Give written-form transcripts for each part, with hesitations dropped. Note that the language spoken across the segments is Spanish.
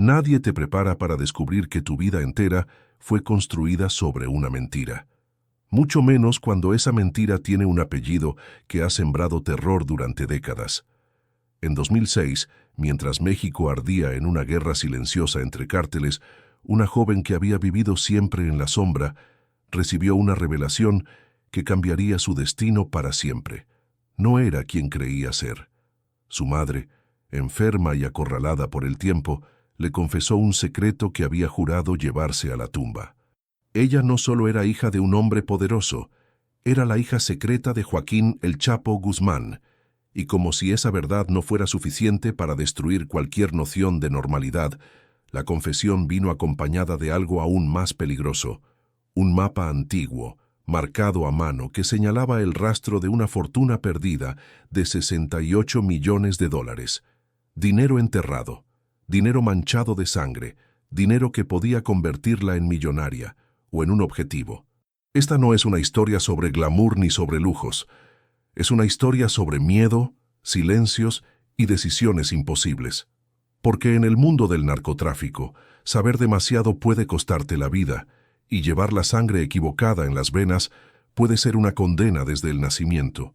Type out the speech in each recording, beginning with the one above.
Nadie te prepara para descubrir que tu vida entera fue construida sobre una mentira. Mucho menos cuando esa mentira tiene un apellido que ha sembrado terror durante décadas. En 2006, mientras México ardía en una guerra silenciosa entre cárteles, una joven que había vivido siempre en la sombra recibió una revelación que cambiaría su destino para siempre. No era quien creía ser. Su madre, enferma y acorralada por el tiempo, le confesó un secreto que había jurado llevarse a la tumba. Ella no solo era hija de un hombre poderoso, era la hija secreta de Joaquín El Chapo Guzmán, y como si esa verdad no fuera suficiente para destruir cualquier noción de normalidad, la confesión vino acompañada de algo aún más peligroso, un mapa antiguo, marcado a mano, que señalaba el rastro de una fortuna perdida de $68 millones. Dinero enterrado, dinero manchado de sangre, dinero que podía convertirla en millonaria o en un objetivo. Esta no es una historia sobre glamour ni sobre lujos. Es una historia sobre miedo, silencios y decisiones imposibles. Porque en el mundo del narcotráfico, saber demasiado puede costarte la vida, y llevar la sangre equivocada en las venas puede ser una condena desde el nacimiento.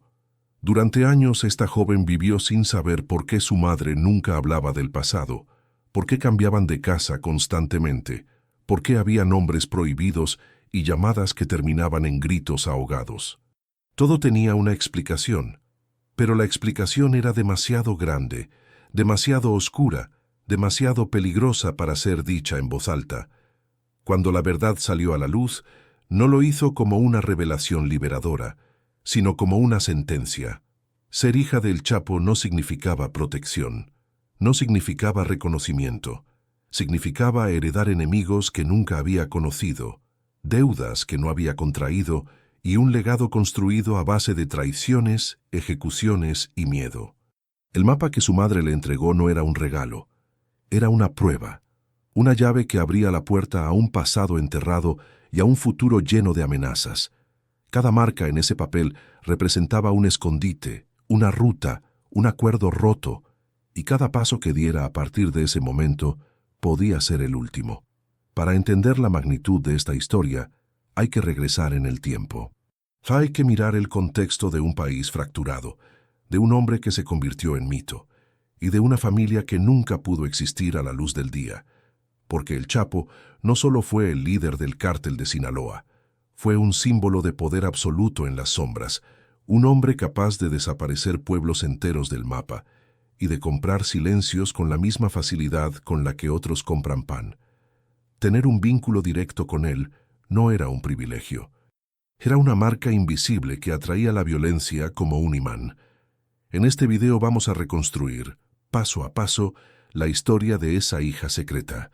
Durante años esta joven vivió sin saber por qué su madre nunca hablaba del pasado, por qué cambiaban de casa constantemente, por qué había nombres prohibidos y llamadas que terminaban en gritos ahogados. Todo tenía una explicación, pero la explicación era demasiado grande, demasiado oscura, demasiado peligrosa para ser dicha en voz alta. Cuando la verdad salió a la luz, no lo hizo como una revelación liberadora, sino como una sentencia. Ser hija del Chapo no significaba protección, no significaba reconocimiento, significaba heredar enemigos que nunca había conocido, deudas que no había contraído y un legado construido a base de traiciones, ejecuciones y miedo. El mapa que su madre le entregó no era un regalo, era una prueba, una llave que abría la puerta a un pasado enterrado y a un futuro lleno de amenazas. Cada marca en ese papel representaba un escondite, una ruta, un acuerdo roto, y cada paso que diera a partir de ese momento podía ser el último. Para entender la magnitud de esta historia, hay que regresar en el tiempo. Hay que mirar el contexto de un país fracturado, de un hombre que se convirtió en mito, y de una familia que nunca pudo existir a la luz del día, porque el Chapo no solo fue el líder del cártel de Sinaloa, fue un símbolo de poder absoluto en las sombras, un hombre capaz de desaparecer pueblos enteros del mapa y de comprar silencios con la misma facilidad con la que otros compran pan. Tener un vínculo directo con él no era un privilegio. Era una marca invisible que atraía la violencia como un imán. En este video vamos a reconstruir, paso a paso, la historia de esa hija secreta.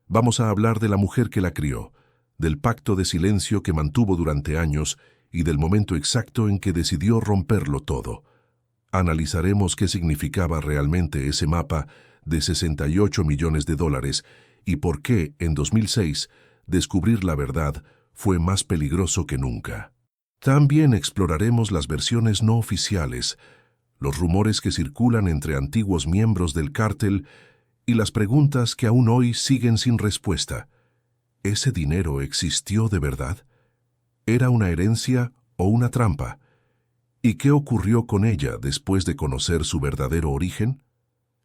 Vamos a hablar de la mujer que la crió, del pacto de silencio que mantuvo durante años y del momento exacto en que decidió romperlo todo. Analizaremos qué significaba realmente ese mapa de $68 millones y por qué, en 2006, descubrir la verdad fue más peligroso que nunca. También exploraremos las versiones no oficiales, los rumores que circulan entre antiguos miembros del cártel y las preguntas que aún hoy siguen sin respuesta. ¿Ese dinero existió de verdad? ¿Era una herencia o una trampa? ¿Y qué ocurrió con ella después de conocer su verdadero origen?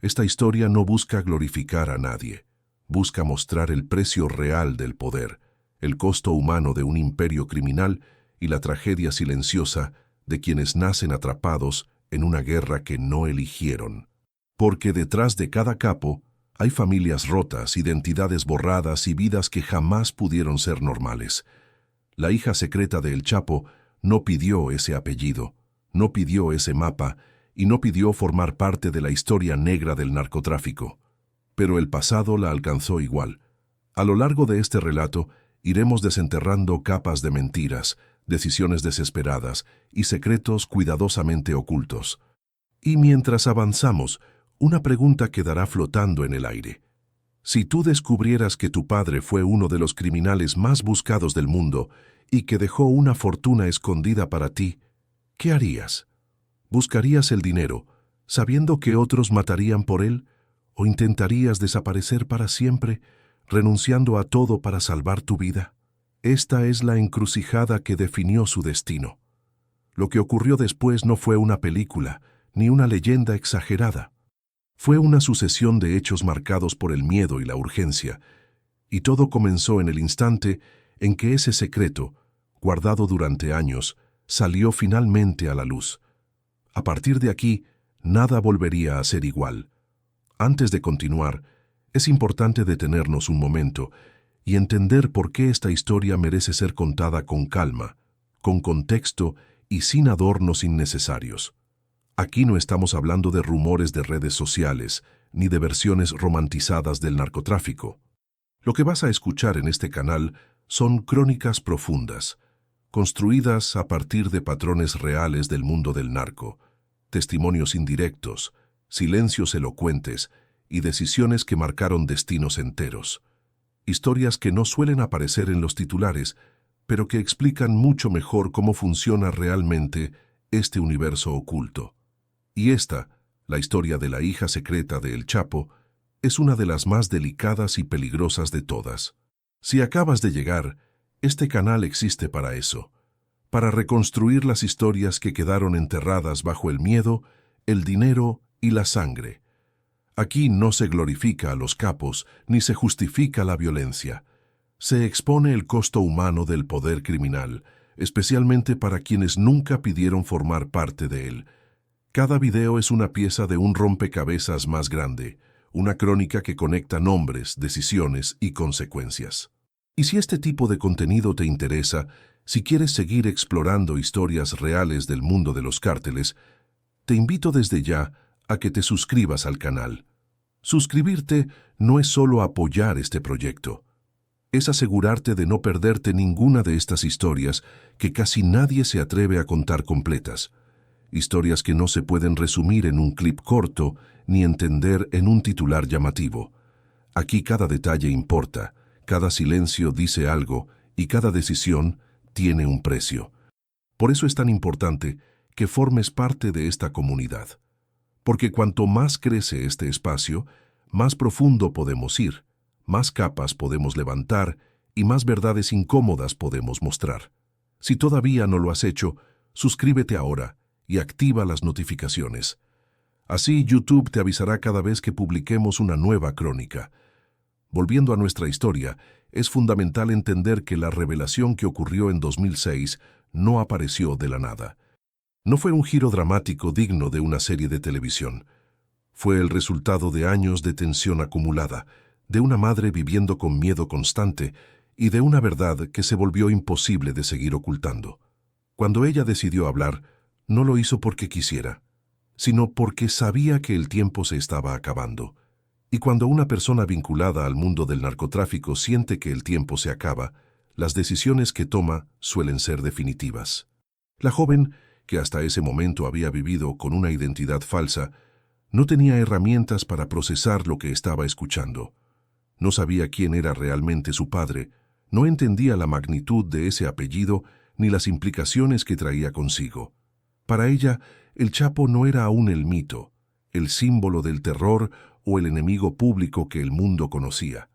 Esta historia no busca glorificar a nadie. Busca mostrar el precio real del poder, el costo humano de un imperio criminal y la tragedia silenciosa de quienes nacen atrapados en una guerra que no eligieron. Porque detrás de cada capo hay familias rotas, identidades borradas y vidas que jamás pudieron ser normales. La hija secreta de El Chapo no pidió ese apellido, no pidió ese mapa y no pidió formar parte de la historia negra del narcotráfico. Pero el pasado la alcanzó igual. A lo largo de este relato, iremos desenterrando capas de mentiras, decisiones desesperadas y secretos cuidadosamente ocultos. Y mientras avanzamos, una pregunta quedará flotando en el aire. Si tú descubrieras que tu padre fue uno de los criminales más buscados del mundo y que dejó una fortuna escondida para ti, ¿qué harías? ¿Buscarías el dinero, sabiendo que otros matarían por él? ¿O intentarías desaparecer para siempre, renunciando a todo para salvar tu vida? Esta es la encrucijada que definió su destino. Lo que ocurrió después no fue una película, ni una leyenda exagerada. Fue una sucesión de hechos marcados por el miedo y la urgencia, y todo comenzó en el instante en que ese secreto, guardado durante años, salió finalmente a la luz. A partir de aquí, nada volvería a ser igual. Antes de continuar, es importante detenernos un momento y entender por qué esta historia merece ser contada con calma, con contexto y sin adornos innecesarios. Aquí no estamos hablando de rumores de redes sociales, ni de versiones romantizadas del narcotráfico. Lo que vas a escuchar en este canal son crónicas profundas, construidas a partir de patrones reales del mundo del narco, testimonios indirectos, silencios elocuentes y decisiones que marcaron destinos enteros. Historias que no suelen aparecer en los titulares, pero que explican mucho mejor cómo funciona realmente este universo oculto. Y esta, la historia de la hija secreta de El Chapo, es una de las más delicadas y peligrosas de todas. Si acabas de llegar, este canal existe para eso, para reconstruir las historias que quedaron enterradas bajo el miedo, el dinero y la sangre. Aquí no se glorifica a los capos ni se justifica la violencia. Se expone el costo humano del poder criminal, especialmente para quienes nunca pidieron formar parte de él. Cada video es una pieza de un rompecabezas más grande, una crónica que conecta nombres, decisiones y consecuencias. Y si este tipo de contenido te interesa, si quieres seguir explorando historias reales del mundo de los cárteles, te invito desde ya a que te suscribas al canal. Suscribirte no es solo apoyar este proyecto, es asegurarte de no perderte ninguna de estas historias que casi nadie se atreve a contar completas. Historias que no se pueden resumir en un clip corto ni entender en un titular llamativo. Aquí cada detalle importa, cada silencio dice algo y cada decisión tiene un precio. Por eso es tan importante que formes parte de esta comunidad. Porque cuanto más crece este espacio, más profundo podemos ir, más capas podemos levantar y más verdades incómodas podemos mostrar. Si todavía no lo has hecho, suscríbete ahora y activa las notificaciones. Así YouTube te avisará cada vez que publiquemos una nueva crónica. Volviendo a nuestra historia, es fundamental entender que la revelación que ocurrió en 2006 no apareció de la nada. No fue un giro dramático digno de una serie de televisión. Fue el resultado de años de tensión acumulada, de una madre viviendo con miedo constante y de una verdad que se volvió imposible de seguir ocultando. Cuando ella decidió hablar, no lo hizo porque quisiera, sino porque sabía que el tiempo se estaba acabando. Y cuando una persona vinculada al mundo del narcotráfico siente que el tiempo se acaba, las decisiones que toma suelen ser definitivas. La joven, que hasta ese momento había vivido con una identidad falsa, no tenía herramientas para procesar lo que estaba escuchando. No sabía quién era realmente su padre, no entendía la magnitud de ese apellido ni las implicaciones que traía consigo. Para ella, el Chapo no era aún el mito, el símbolo del terror o el enemigo público que el mundo conocía.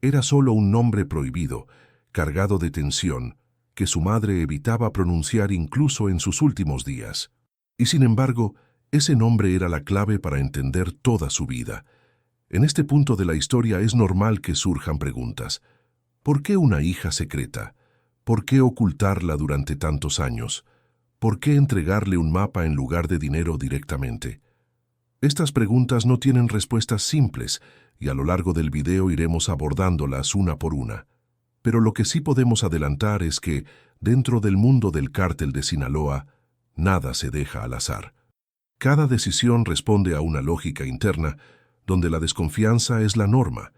Era solo un nombre prohibido, cargado de tensión, que su madre evitaba pronunciar incluso en sus últimos días. Y sin embargo, ese nombre era la clave para entender toda su vida. En este punto de la historia es normal que surjan preguntas. ¿Por qué una hija secreta? ¿Por qué ocultarla durante tantos años? ¿Por qué entregarle un mapa en lugar de dinero directamente? Estas preguntas no tienen respuestas simples y a lo largo del video iremos abordándolas una por una. Pero lo que sí podemos adelantar es que, dentro del mundo del cártel de Sinaloa, nada se deja al azar. Cada decisión responde a una lógica interna, donde la desconfianza es la norma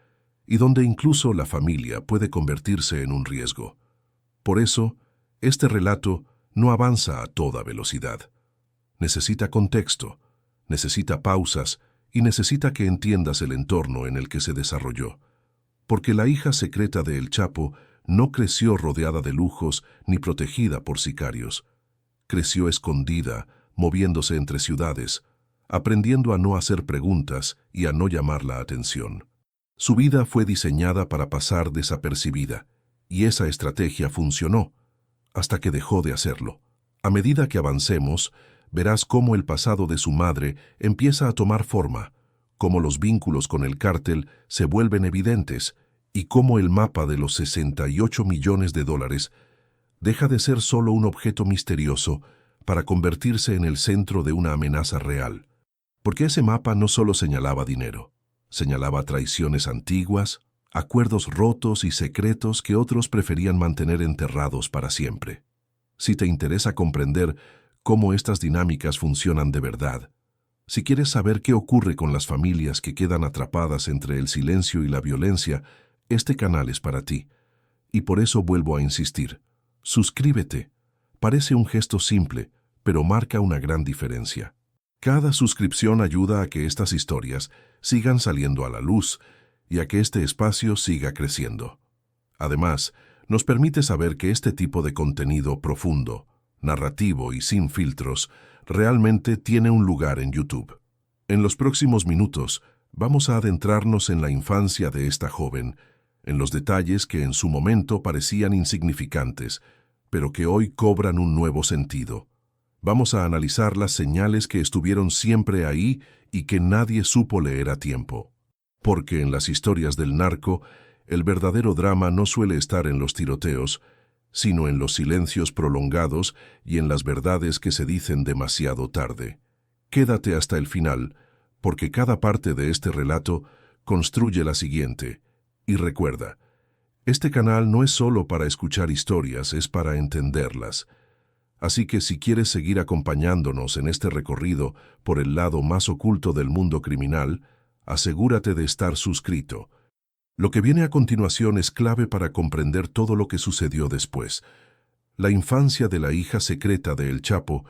y donde incluso la familia puede convertirse en un riesgo. Por eso, este relato no avanza a toda velocidad. Necesita contexto, necesita pausas y necesita que entiendas el entorno en el que se desarrolló. Porque la hija secreta de El Chapo no creció rodeada de lujos ni protegida por sicarios. Creció escondida, moviéndose entre ciudades, aprendiendo a no hacer preguntas y a no llamar la atención. Su vida fue diseñada para pasar desapercibida, y esa estrategia funcionó, hasta que dejó de hacerlo. A medida que avancemos, verás cómo el pasado de su madre empieza a tomar forma, cómo los vínculos con el cártel se vuelven evidentes y cómo el mapa de los 68 millones de dólares deja de ser solo un objeto misterioso para convertirse en el centro de una amenaza real. Porque ese mapa no solo señalaba dinero, señalaba traiciones antiguas, acuerdos rotos y secretos que otros preferían mantener enterrados para siempre. Si te interesa comprender cómo estas dinámicas funcionan de verdad, si quieres saber qué ocurre con las familias que quedan atrapadas entre el silencio y la violencia, este canal es para ti. Y por eso vuelvo a insistir. Suscríbete. Parece un gesto simple, pero marca una gran diferencia. Cada suscripción ayuda a que estas historias sigan saliendo a la luz y a que este espacio siga creciendo. Además, nos permite saber que este tipo de contenido profundo, narrativo y sin filtros realmente tiene un lugar en YouTube. En los próximos minutos vamos a adentrarnos en la infancia de esta joven, en los detalles que en su momento parecían insignificantes, pero que hoy cobran un nuevo sentido. Vamos a analizar las señales que estuvieron siempre ahí y que nadie supo leer a tiempo. Porque en las historias del narco, el verdadero drama no suele estar en los tiroteos, sino en los silencios prolongados y en las verdades que se dicen demasiado tarde. Quédate hasta el final, porque cada parte de este relato construye la siguiente. Y recuerda, este canal no es solo para escuchar historias, es para entenderlas. Así que si quieres seguir acompañándonos en este recorrido por el lado más oculto del mundo criminal, asegúrate de estar suscrito. Lo que viene a continuación es clave para comprender todo lo que sucedió después. La infancia de la hija secreta de El Chapo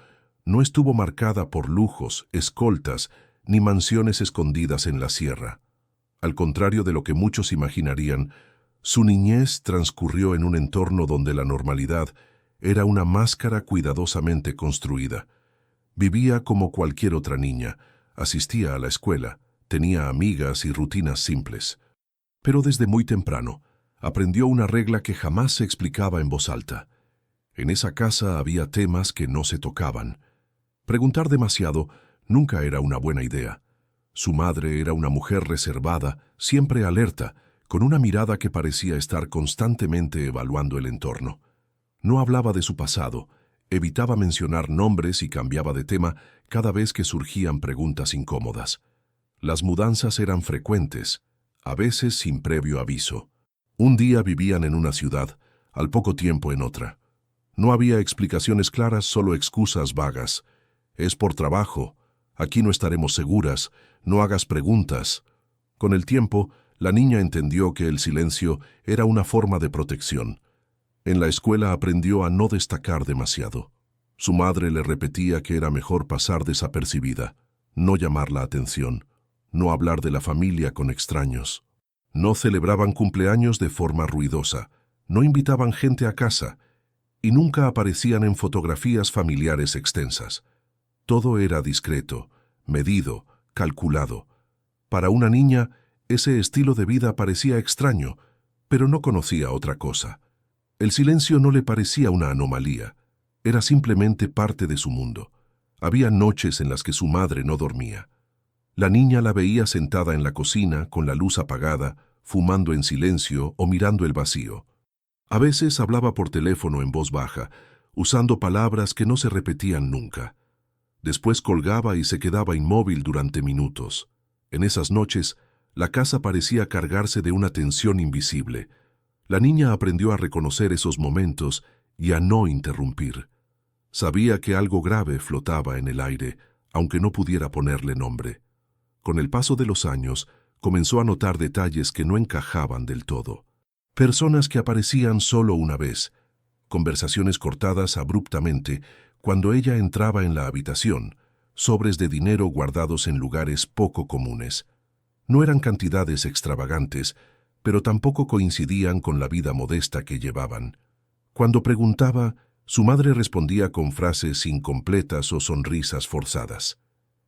no estuvo marcada por lujos, escoltas, ni mansiones escondidas en la sierra. Al contrario de lo que muchos imaginarían, su niñez transcurrió en un entorno donde la normalidad era una máscara cuidadosamente construida. Vivía como cualquier otra niña, asistía a la escuela, tenía amigas y rutinas simples. Pero desde muy temprano, aprendió una regla que jamás se explicaba en voz alta. En esa casa había temas que no se tocaban. Preguntar demasiado nunca era una buena idea. Su madre era una mujer reservada, siempre alerta, con una mirada que parecía estar constantemente evaluando el entorno. No hablaba de su pasado, evitaba mencionar nombres y cambiaba de tema cada vez que surgían preguntas incómodas. Las mudanzas eran frecuentes, a veces sin previo aviso. Un día vivían en una ciudad, al poco tiempo en otra. No había explicaciones claras, solo excusas vagas. Es por trabajo, aquí no estaremos seguras, no hagas preguntas. Con el tiempo, la niña entendió que el silencio era una forma de protección. En la escuela aprendió a no destacar demasiado. Su madre le repetía que era mejor pasar desapercibida, no llamar la atención, no hablar de la familia con extraños. No celebraban cumpleaños de forma ruidosa, no invitaban gente a casa y nunca aparecían en fotografías familiares extensas. Todo era discreto, medido, calculado. Para una niña, ese estilo de vida parecía extraño, pero no conocía otra cosa. El silencio no le parecía una anomalía, era simplemente parte de su mundo. Había noches en las que su madre no dormía. La niña la veía sentada en la cocina, con la luz apagada, fumando en silencio o mirando el vacío. A veces hablaba por teléfono en voz baja, usando palabras que no se repetían nunca. Después colgaba y se quedaba inmóvil durante minutos. En esas noches, la casa parecía cargarse de una tensión invisible. La niña aprendió a reconocer esos momentos y a no interrumpir. Sabía que algo grave flotaba en el aire, aunque no pudiera ponerle nombre. Con el paso de los años, comenzó a notar detalles que no encajaban del todo. Personas que aparecían solo una vez, conversaciones cortadas abruptamente cuando ella entraba en la habitación, sobres de dinero guardados en lugares poco comunes. No eran cantidades extravagantes, pero tampoco coincidían con la vida modesta que llevaban. Cuando preguntaba, su madre respondía con frases incompletas o sonrisas forzadas.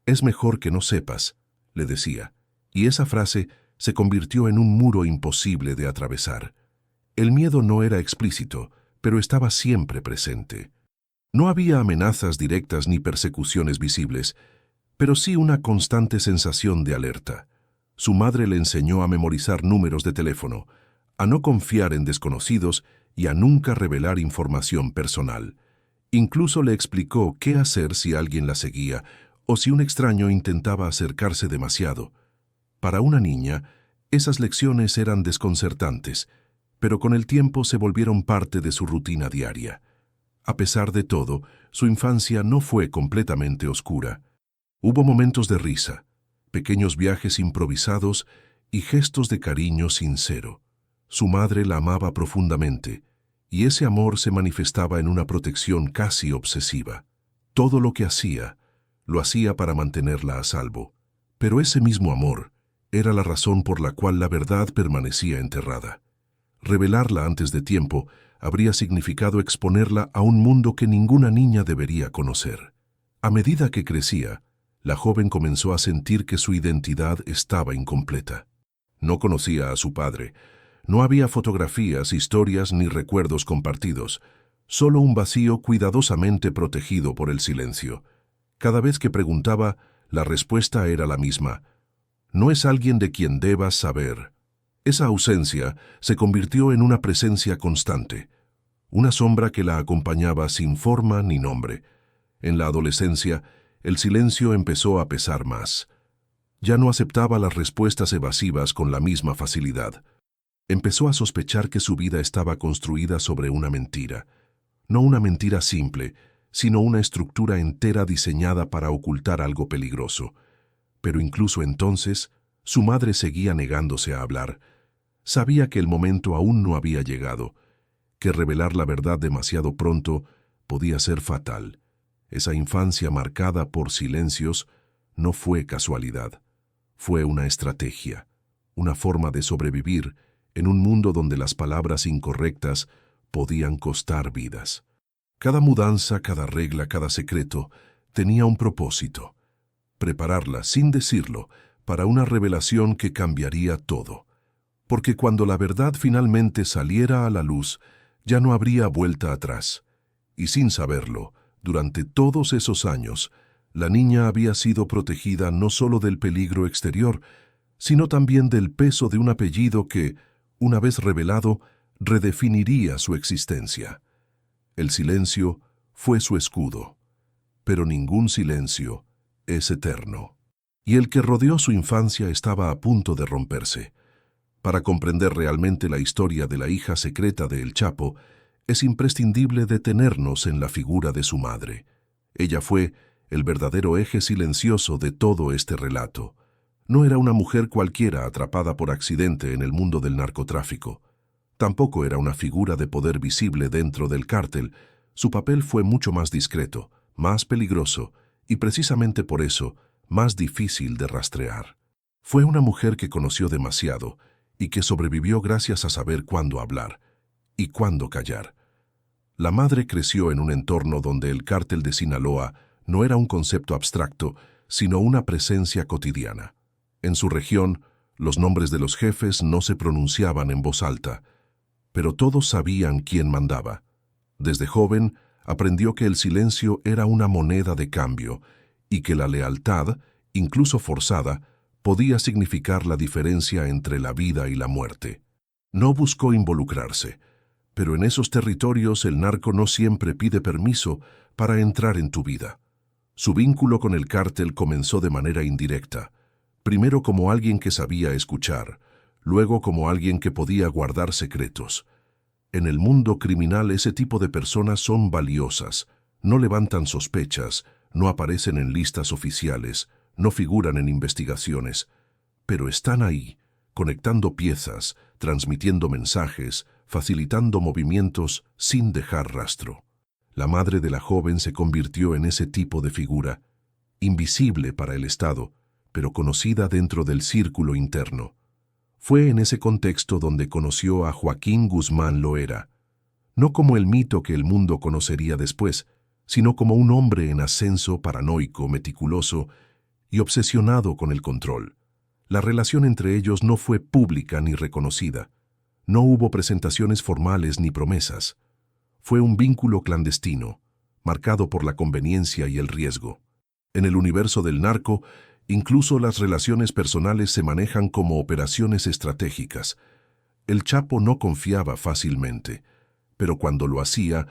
Es mejor que no sepas, le decía, y esa frase se convirtió en un muro imposible de atravesar. El miedo no era explícito, pero estaba siempre presente. No había amenazas directas ni persecuciones visibles, pero sí una constante sensación de alerta. Su madre le enseñó a memorizar números de teléfono, a no confiar en desconocidos y a nunca revelar información personal. Incluso le explicó qué hacer si alguien la seguía o si un extraño intentaba acercarse demasiado. Para una niña, esas lecciones eran desconcertantes, pero con el tiempo se volvieron parte de su rutina diaria. A pesar de todo, su infancia no fue completamente oscura. Hubo momentos de risa, pequeños viajes improvisados y gestos de cariño sincero. Su madre la amaba profundamente, y ese amor se manifestaba en una protección casi obsesiva. Todo lo que hacía, lo hacía para mantenerla a salvo. Pero ese mismo amor era la razón por la cual la verdad permanecía enterrada. Revelarla antes de tiempo habría significado exponerla a un mundo que ninguna niña debería conocer. A medida que crecía, la joven comenzó a sentir que su identidad estaba incompleta. No conocía a su padre. No había fotografías, historias ni recuerdos compartidos, solo un vacío cuidadosamente protegido por el silencio. Cada vez que preguntaba, la respuesta era la misma. No es alguien de quien debas saber. Esa ausencia se convirtió en una presencia constante, una sombra que la acompañaba sin forma ni nombre. En la adolescencia, el silencio empezó a pesar más. Ya no aceptaba las respuestas evasivas con la misma facilidad. Empezó a sospechar que su vida estaba construida sobre una mentira. No una mentira simple, sino una estructura entera diseñada para ocultar algo peligroso. Pero incluso entonces, su madre seguía negándose a hablar. Sabía que el momento aún no había llegado, que revelar la verdad demasiado pronto podía ser fatal. Esa infancia marcada por silencios no fue casualidad. Fue una estrategia, una forma de sobrevivir en un mundo donde las palabras incorrectas podían costar vidas. Cada mudanza, cada regla, cada secreto tenía un propósito: prepararla, sin decirlo, para una revelación que cambiaría todo. Porque cuando la verdad finalmente saliera a la luz, ya no habría vuelta atrás. Y sin saberlo, durante todos esos años, la niña había sido protegida no solo del peligro exterior, sino también del peso de un apellido que, una vez revelado, redefiniría su existencia. El silencio fue su escudo, pero ningún silencio es eterno. Y el que rodeó su infancia estaba a punto de romperse. Para comprender realmente la historia de la hija secreta de El Chapo, es imprescindible detenernos en la figura de su madre. Ella fue el verdadero eje silencioso de todo este relato. No era una mujer cualquiera atrapada por accidente en el mundo del narcotráfico. Tampoco era una figura de poder visible dentro del cártel. Su papel fue mucho más discreto, más peligroso y precisamente por eso más difícil de rastrear. Fue una mujer que conoció demasiado y que sobrevivió gracias a saber cuándo hablar y cuándo callar. La madre creció en un entorno donde el cártel de Sinaloa no era un concepto abstracto, sino una presencia cotidiana. En su región, los nombres de los jefes no se pronunciaban en voz alta, pero todos sabían quién mandaba. Desde joven, aprendió que el silencio era una moneda de cambio y que la lealtad, incluso forzada, podía significar la diferencia entre la vida y la muerte. No buscó involucrarse, pero en esos territorios el narco no siempre pide permiso para entrar en tu vida. Su vínculo con el cártel comenzó de manera indirecta, primero como alguien que sabía escuchar, luego como alguien que podía guardar secretos. En el mundo criminal ese tipo de personas son valiosas, no levantan sospechas, no aparecen en listas oficiales, no figuran en investigaciones, pero están ahí, conectando piezas, transmitiendo mensajes, facilitando movimientos sin dejar rastro. La madre de la joven se convirtió en ese tipo de figura, invisible para el Estado, pero conocida dentro del círculo interno. Fue en ese contexto donde conoció a Joaquín Guzmán Loera, no como el mito que el mundo conocería después, sino como un hombre en ascenso paranoico, meticuloso, y obsesionado con el control. La relación entre ellos no fue pública ni reconocida. No hubo presentaciones formales ni promesas. Fue un vínculo clandestino, marcado por la conveniencia y el riesgo. En el universo del narco, incluso las relaciones personales se manejan como operaciones estratégicas. El Chapo no confiaba fácilmente, pero cuando lo hacía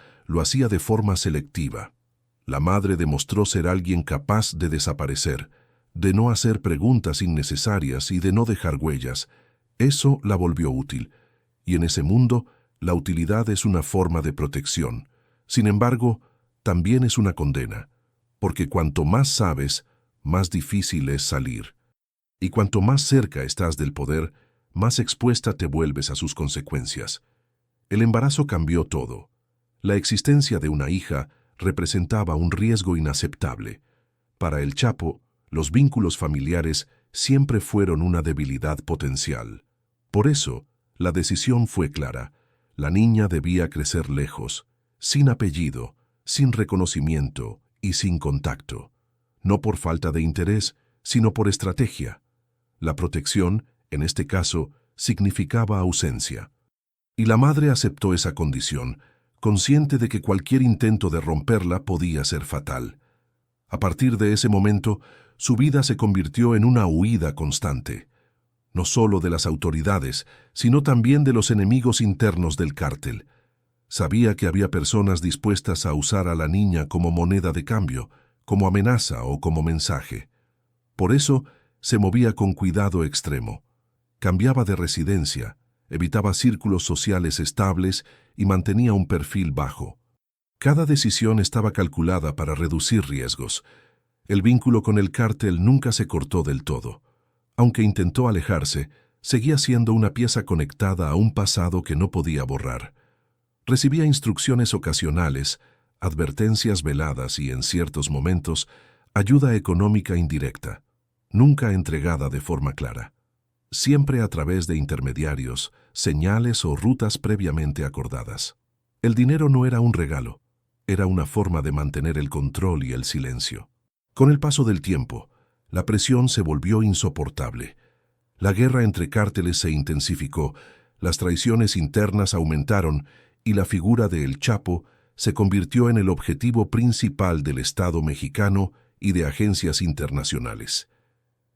de forma selectiva. La madre demostró ser alguien capaz de desaparecer, de no hacer preguntas innecesarias y de no dejar huellas. Eso la volvió útil, y en ese mundo la utilidad es una forma de protección. Sin embargo, también es una condena, porque cuanto más sabes, más difícil es salir. Y cuanto más cerca estás del poder, más expuesta te vuelves a sus consecuencias. El embarazo cambió todo. La existencia de una hija representaba un riesgo inaceptable. Para el Chapo, los vínculos familiares siempre fueron una debilidad potencial. Por eso, la decisión fue clara. La niña debía crecer lejos, sin apellido, sin reconocimiento y sin contacto. No por falta de interés, sino por estrategia. La protección, en este caso, significaba ausencia. Y la madre aceptó esa condición, consciente de que cualquier intento de romperla podía ser fatal. A partir de ese momento, su vida se convirtió en una huida constante, no solo de las autoridades, sino también de los enemigos internos del cártel. Sabía que había personas dispuestas a usar a la niña como moneda de cambio, como amenaza o como mensaje. Por eso, se movía con cuidado extremo. Cambiaba de residencia, evitaba círculos sociales estables y mantenía un perfil bajo. Cada decisión estaba calculada para reducir riesgos. El vínculo con el cártel nunca se cortó del todo. Aunque intentó alejarse, seguía siendo una pieza conectada a un pasado que no podía borrar. Recibía instrucciones ocasionales, advertencias veladas y, en ciertos momentos, ayuda económica indirecta, nunca entregada de forma clara. Siempre a través de intermediarios, señales o rutas previamente acordadas. El dinero no era un regalo, era una forma de mantener el control y el silencio. Con el paso del tiempo, la presión se volvió insoportable. La guerra entre cárteles se intensificó, las traiciones internas aumentaron y la figura de El Chapo se convirtió en el objetivo principal del Estado mexicano y de agencias internacionales.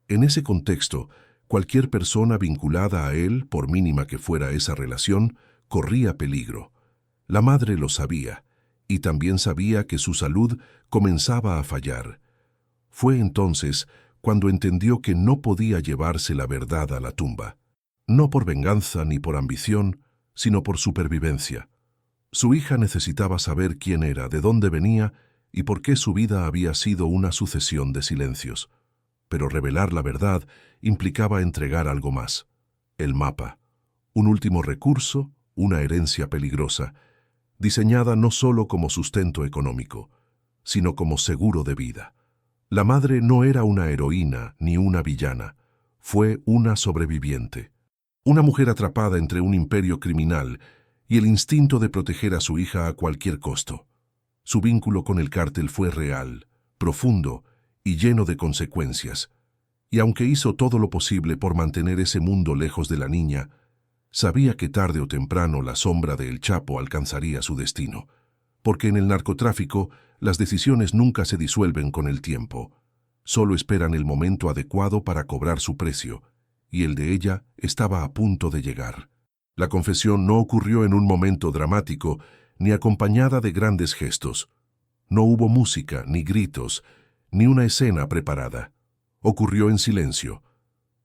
En ese contexto, cualquier persona vinculada a él, por mínima que fuera esa relación, corría peligro. La madre lo sabía, y también sabía que su salud comenzaba a fallar. Fue entonces cuando entendió que no podía llevarse la verdad a la tumba. No por venganza ni por ambición, sino por supervivencia. Su hija necesitaba saber quién era, de dónde venía y por qué su vida había sido una sucesión de silencios. Pero revelar la verdad implicaba entregar algo más. El mapa. Un último recurso, una herencia peligrosa, diseñada no solo como sustento económico, sino como seguro de vida. La madre no era una heroína ni una villana, fue una sobreviviente. Una mujer atrapada entre un imperio criminal y el instinto de proteger a su hija a cualquier costo. Su vínculo con el cártel fue real, profundo y lleno de consecuencias. Y aunque hizo todo lo posible por mantener ese mundo lejos de la niña, sabía que tarde o temprano la sombra de El Chapo alcanzaría su destino. Porque en el narcotráfico, las decisiones nunca se disuelven con el tiempo. Solo esperan el momento adecuado para cobrar su precio, y el de ella estaba a punto de llegar. La confesión no ocurrió en un momento dramático, ni acompañada de grandes gestos. No hubo música, ni gritos, ni una escena preparada. Ocurrió en silencio,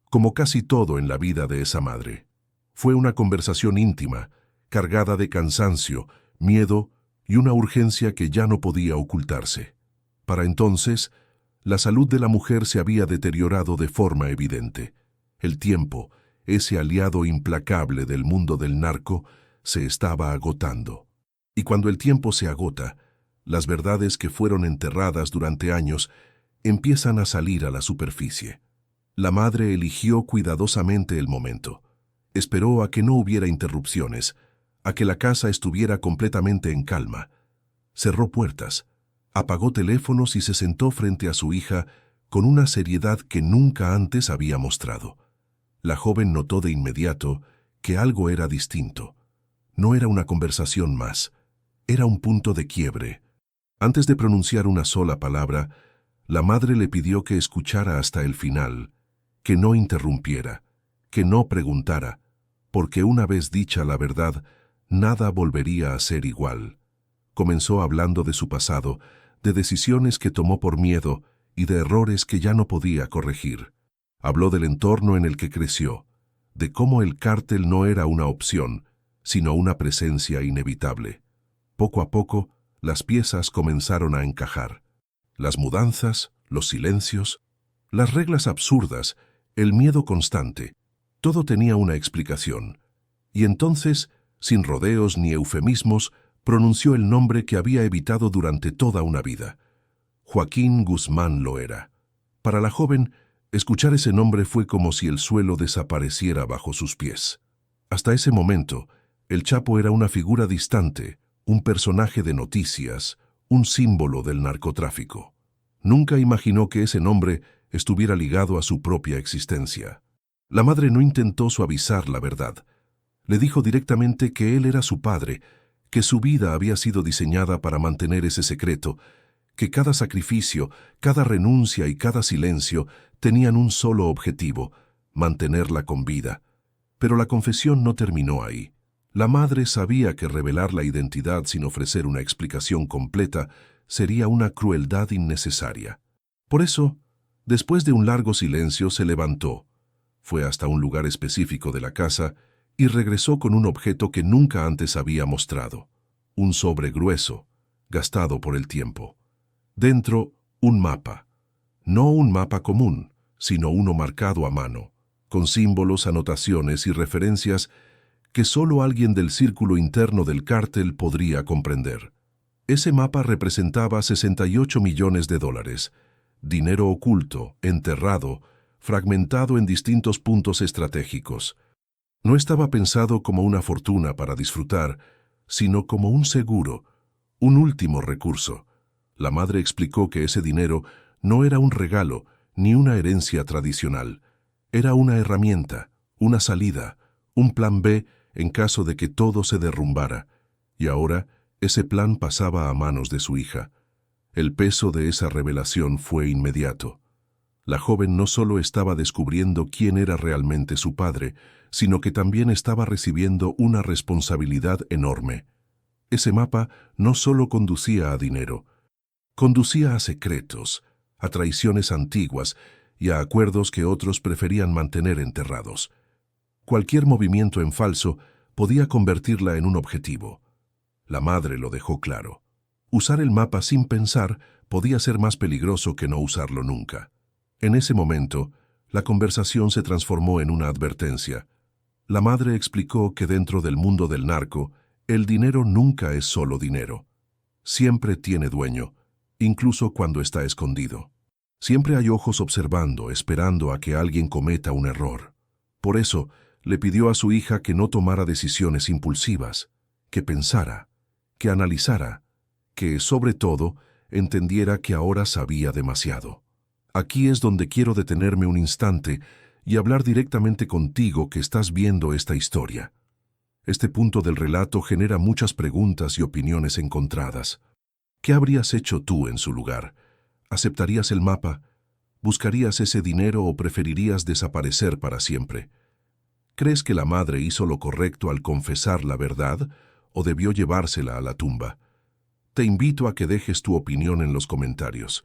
como casi todo en la vida de esa madre. Fue una conversación íntima, cargada de cansancio, miedo y una urgencia que ya no podía ocultarse. Para entonces, la salud de la mujer se había deteriorado de forma evidente. El tiempo, ese aliado implacable del mundo del narco, se estaba agotando. Y cuando el tiempo se agota, las verdades que fueron enterradas durante años empiezan a salir a la superficie. La madre eligió cuidadosamente el momento. Esperó a que no hubiera interrupciones, a que la casa estuviera completamente en calma. Cerró puertas, apagó teléfonos y se sentó frente a su hija con una seriedad que nunca antes había mostrado. La joven notó de inmediato que algo era distinto. No era una conversación más, era un punto de quiebre. Antes de pronunciar una sola palabra, la madre le pidió que escuchara hasta el final, que no interrumpiera, que no preguntara, porque una vez dicha la verdad, nada volvería a ser igual. Comenzó hablando de su pasado, de decisiones que tomó por miedo y de errores que ya no podía corregir. Habló del entorno en el que creció, de cómo el cártel no era una opción, sino una presencia inevitable. Poco a poco, las piezas comenzaron a encajar. Las mudanzas, los silencios, las reglas absurdas, el miedo constante, todo tenía una explicación. Y entonces, sin rodeos ni eufemismos, pronunció el nombre que había evitado durante toda una vida. Joaquín Guzmán Loera. Para la joven, escuchar ese nombre fue como si el suelo desapareciera bajo sus pies. Hasta ese momento, el Chapo era una figura distante, un personaje de noticias, un símbolo del narcotráfico. Nunca imaginó que ese nombre estuviera ligado a su propia existencia. La madre no intentó suavizar la verdad. Le dijo directamente que él era su padre, que su vida había sido diseñada para mantener ese secreto, que cada sacrificio, cada renuncia y cada silencio tenían un solo objetivo, mantenerla con vida. Pero la confesión no terminó ahí. La madre sabía que revelar la identidad sin ofrecer una explicación completa sería una crueldad innecesaria. Por eso, después de un largo silencio, se levantó, fue hasta un lugar específico de la casa y regresó con un objeto que nunca antes había mostrado. Un sobre grueso, gastado por el tiempo. Dentro, un mapa. No un mapa común, sino uno marcado a mano, con símbolos, anotaciones y referencias que solo alguien del círculo interno del cártel podría comprender. Ese mapa representaba 68 millones de dólares, dinero oculto, enterrado, fragmentado en distintos puntos estratégicos. No estaba pensado como una fortuna para disfrutar, sino como un seguro, un último recurso. La madre explicó que ese dinero no era un regalo ni una herencia tradicional. Era una herramienta, una salida, un plan B en caso de que todo se derrumbara. Y ahora ese plan pasaba a manos de su hija. El peso de esa revelación fue inmediato. La joven no solo estaba descubriendo quién era realmente su padre, sino que también estaba recibiendo una responsabilidad enorme. Ese mapa no solo conducía a dinero, conducía a secretos, a traiciones antiguas y a acuerdos que otros preferían mantener enterrados. Cualquier movimiento en falso podía convertirla en un objetivo. La madre lo dejó claro. Usar el mapa sin pensar podía ser más peligroso que no usarlo nunca. En ese momento, la conversación se transformó en una advertencia. La madre explicó que dentro del mundo del narco, el dinero nunca es solo dinero. Siempre tiene dueño, incluso cuando está escondido. Siempre hay ojos observando, esperando a que alguien cometa un error. Por eso, le pidió a su hija que no tomara decisiones impulsivas, que pensara, que analizara, que, sobre todo, entendiera que ahora sabía demasiado. Aquí es donde quiero detenerme un instante y hablar directamente contigo que estás viendo esta historia. Este punto del relato genera muchas preguntas y opiniones encontradas. ¿Qué habrías hecho tú en su lugar? ¿Aceptarías el mapa? ¿Buscarías ese dinero o preferirías desaparecer para siempre? ¿Crees que la madre hizo lo correcto al confesar la verdad o debió llevársela a la tumba? Te invito a que dejes tu opinión en los comentarios.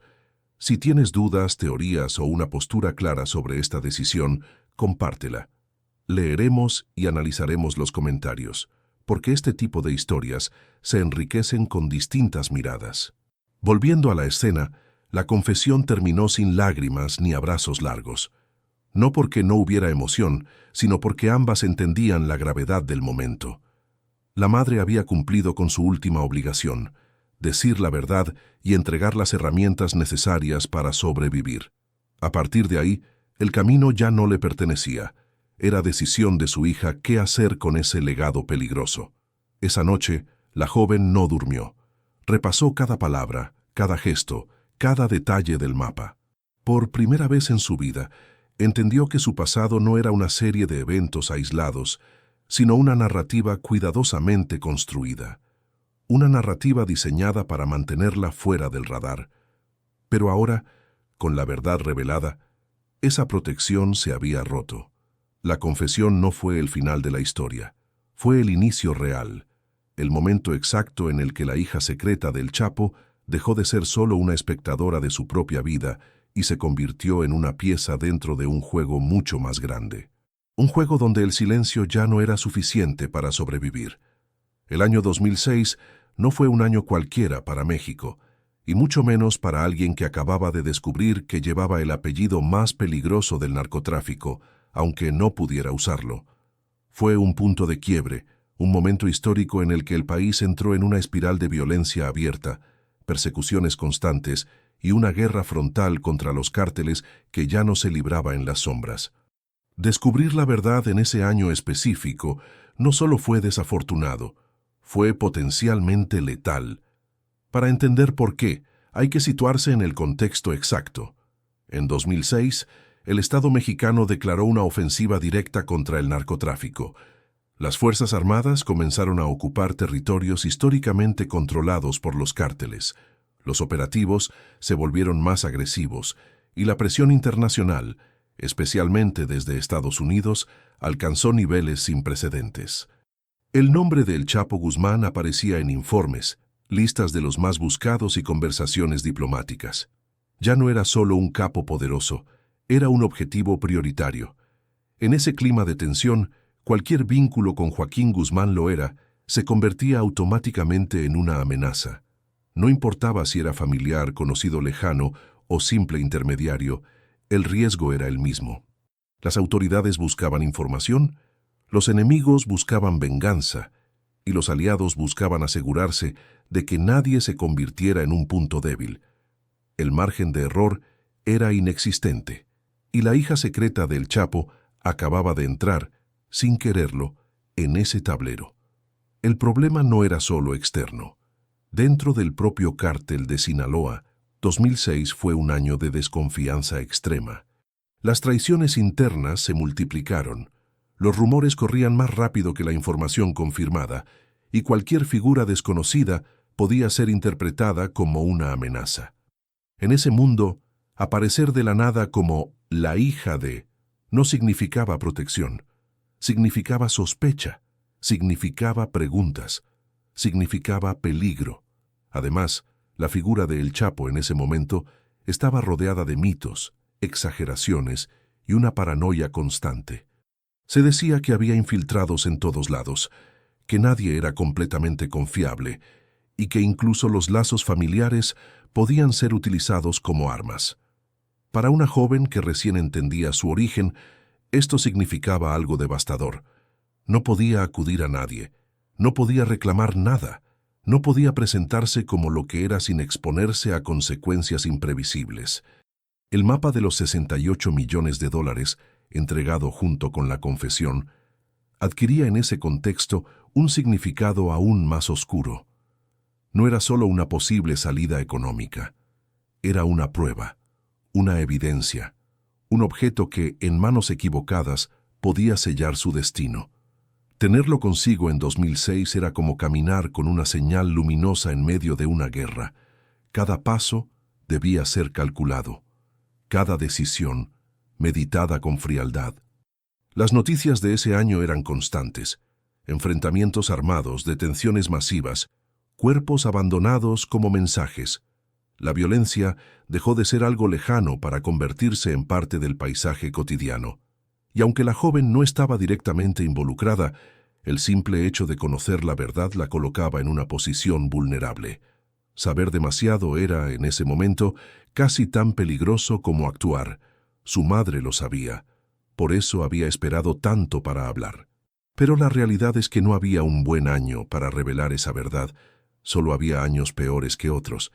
Si tienes dudas, teorías o una postura clara sobre esta decisión, compártela. Leeremos y analizaremos los comentarios, porque este tipo de historias se enriquecen con distintas miradas. Volviendo a la escena, la confesión terminó sin lágrimas ni abrazos largos. No porque no hubiera emoción, sino porque ambas entendían la gravedad del momento. La madre había cumplido con su última obligación, decir la verdad y entregar las herramientas necesarias para sobrevivir. A partir de ahí, el camino ya no le pertenecía. Era decisión de su hija qué hacer con ese legado peligroso. Esa noche, la joven no durmió. Repasó cada palabra, cada gesto, cada detalle del mapa. Por primera vez en su vida, entendió que su pasado no era una serie de eventos aislados, sino una narrativa cuidadosamente construida. Una narrativa diseñada para mantenerla fuera del radar. Pero ahora, con la verdad revelada, esa protección se había roto. La confesión no fue el final de la historia, fue el inicio real, el momento exacto en el que la hija secreta del Chapo dejó de ser solo una espectadora de su propia vida y se convirtió en una pieza dentro de un juego mucho más grande. Un juego donde el silencio ya no era suficiente para sobrevivir. El año 2006 no fue un año cualquiera para México, y mucho menos para alguien que acababa de descubrir que llevaba el apellido más peligroso del narcotráfico, aunque no pudiera usarlo. Fue un punto de quiebre, un momento histórico en el que el país entró en una espiral de violencia abierta, persecuciones constantes y una guerra frontal contra los cárteles que ya no se libraba en las sombras. Descubrir la verdad en ese año específico no solo fue desafortunado, fue potencialmente letal. Para entender por qué, hay que situarse en el contexto exacto. En 2006, el Estado mexicano declaró una ofensiva directa contra el narcotráfico. Las Fuerzas Armadas comenzaron a ocupar territorios históricamente controlados por los cárteles. Los operativos se volvieron más agresivos y la presión internacional, especialmente desde Estados Unidos, alcanzó niveles sin precedentes. El nombre del Chapo Guzmán aparecía en informes, listas de los más buscados y conversaciones diplomáticas. Ya no era solo un capo poderoso, era un objetivo prioritario. En ese clima de tensión, cualquier vínculo con Joaquín Guzmán Loera se convertía automáticamente en una amenaza. No importaba si era familiar, conocido lejano o simple intermediario, el riesgo era el mismo. Las autoridades buscaban información, los enemigos buscaban venganza, y los aliados buscaban asegurarse de que nadie se convirtiera en un punto débil. El margen de error era inexistente, y la hija secreta del Chapo acababa de entrar, sin quererlo, en ese tablero. El problema no era solo externo. Dentro del propio cártel de Sinaloa, 2006 fue un año de desconfianza extrema. Las traiciones internas se multiplicaron. Los rumores corrían más rápido que la información confirmada, y cualquier figura desconocida podía ser interpretada como una amenaza. En ese mundo, aparecer de la nada como la hija de no significaba protección, significaba sospecha, significaba preguntas, significaba peligro. Además, la figura de El Chapo en ese momento estaba rodeada de mitos, exageraciones y una paranoia constante. Se decía que había infiltrados en todos lados, que nadie era completamente confiable y que incluso los lazos familiares podían ser utilizados como armas. Para una joven que recién entendía su origen, esto significaba algo devastador. No podía acudir a nadie, no podía reclamar nada, no podía presentarse como lo que era sin exponerse a consecuencias imprevisibles. El mapa de los 68 millones de dólares, entregado junto con la confesión, adquiría en ese contexto un significado aún más oscuro. No era solo una posible salida económica, era una prueba, una evidencia, un objeto que, en manos equivocadas, podía sellar su destino. Tenerlo consigo en 2006 era como caminar con una señal luminosa en medio de una guerra. Cada paso debía ser calculado, cada decisión meditada con frialdad. Las noticias de ese año eran constantes: enfrentamientos armados, detenciones masivas, cuerpos abandonados como mensajes. La violencia dejó de ser algo lejano para convertirse en parte del paisaje cotidiano. Y aunque la joven no estaba directamente involucrada, el simple hecho de conocer la verdad la colocaba en una posición vulnerable. Saber demasiado era, en ese momento, casi tan peligroso como actuar. Su madre lo sabía. Por eso había esperado tanto para hablar. Pero la realidad es que no había un buen año para revelar esa verdad. Solo había años peores que otros.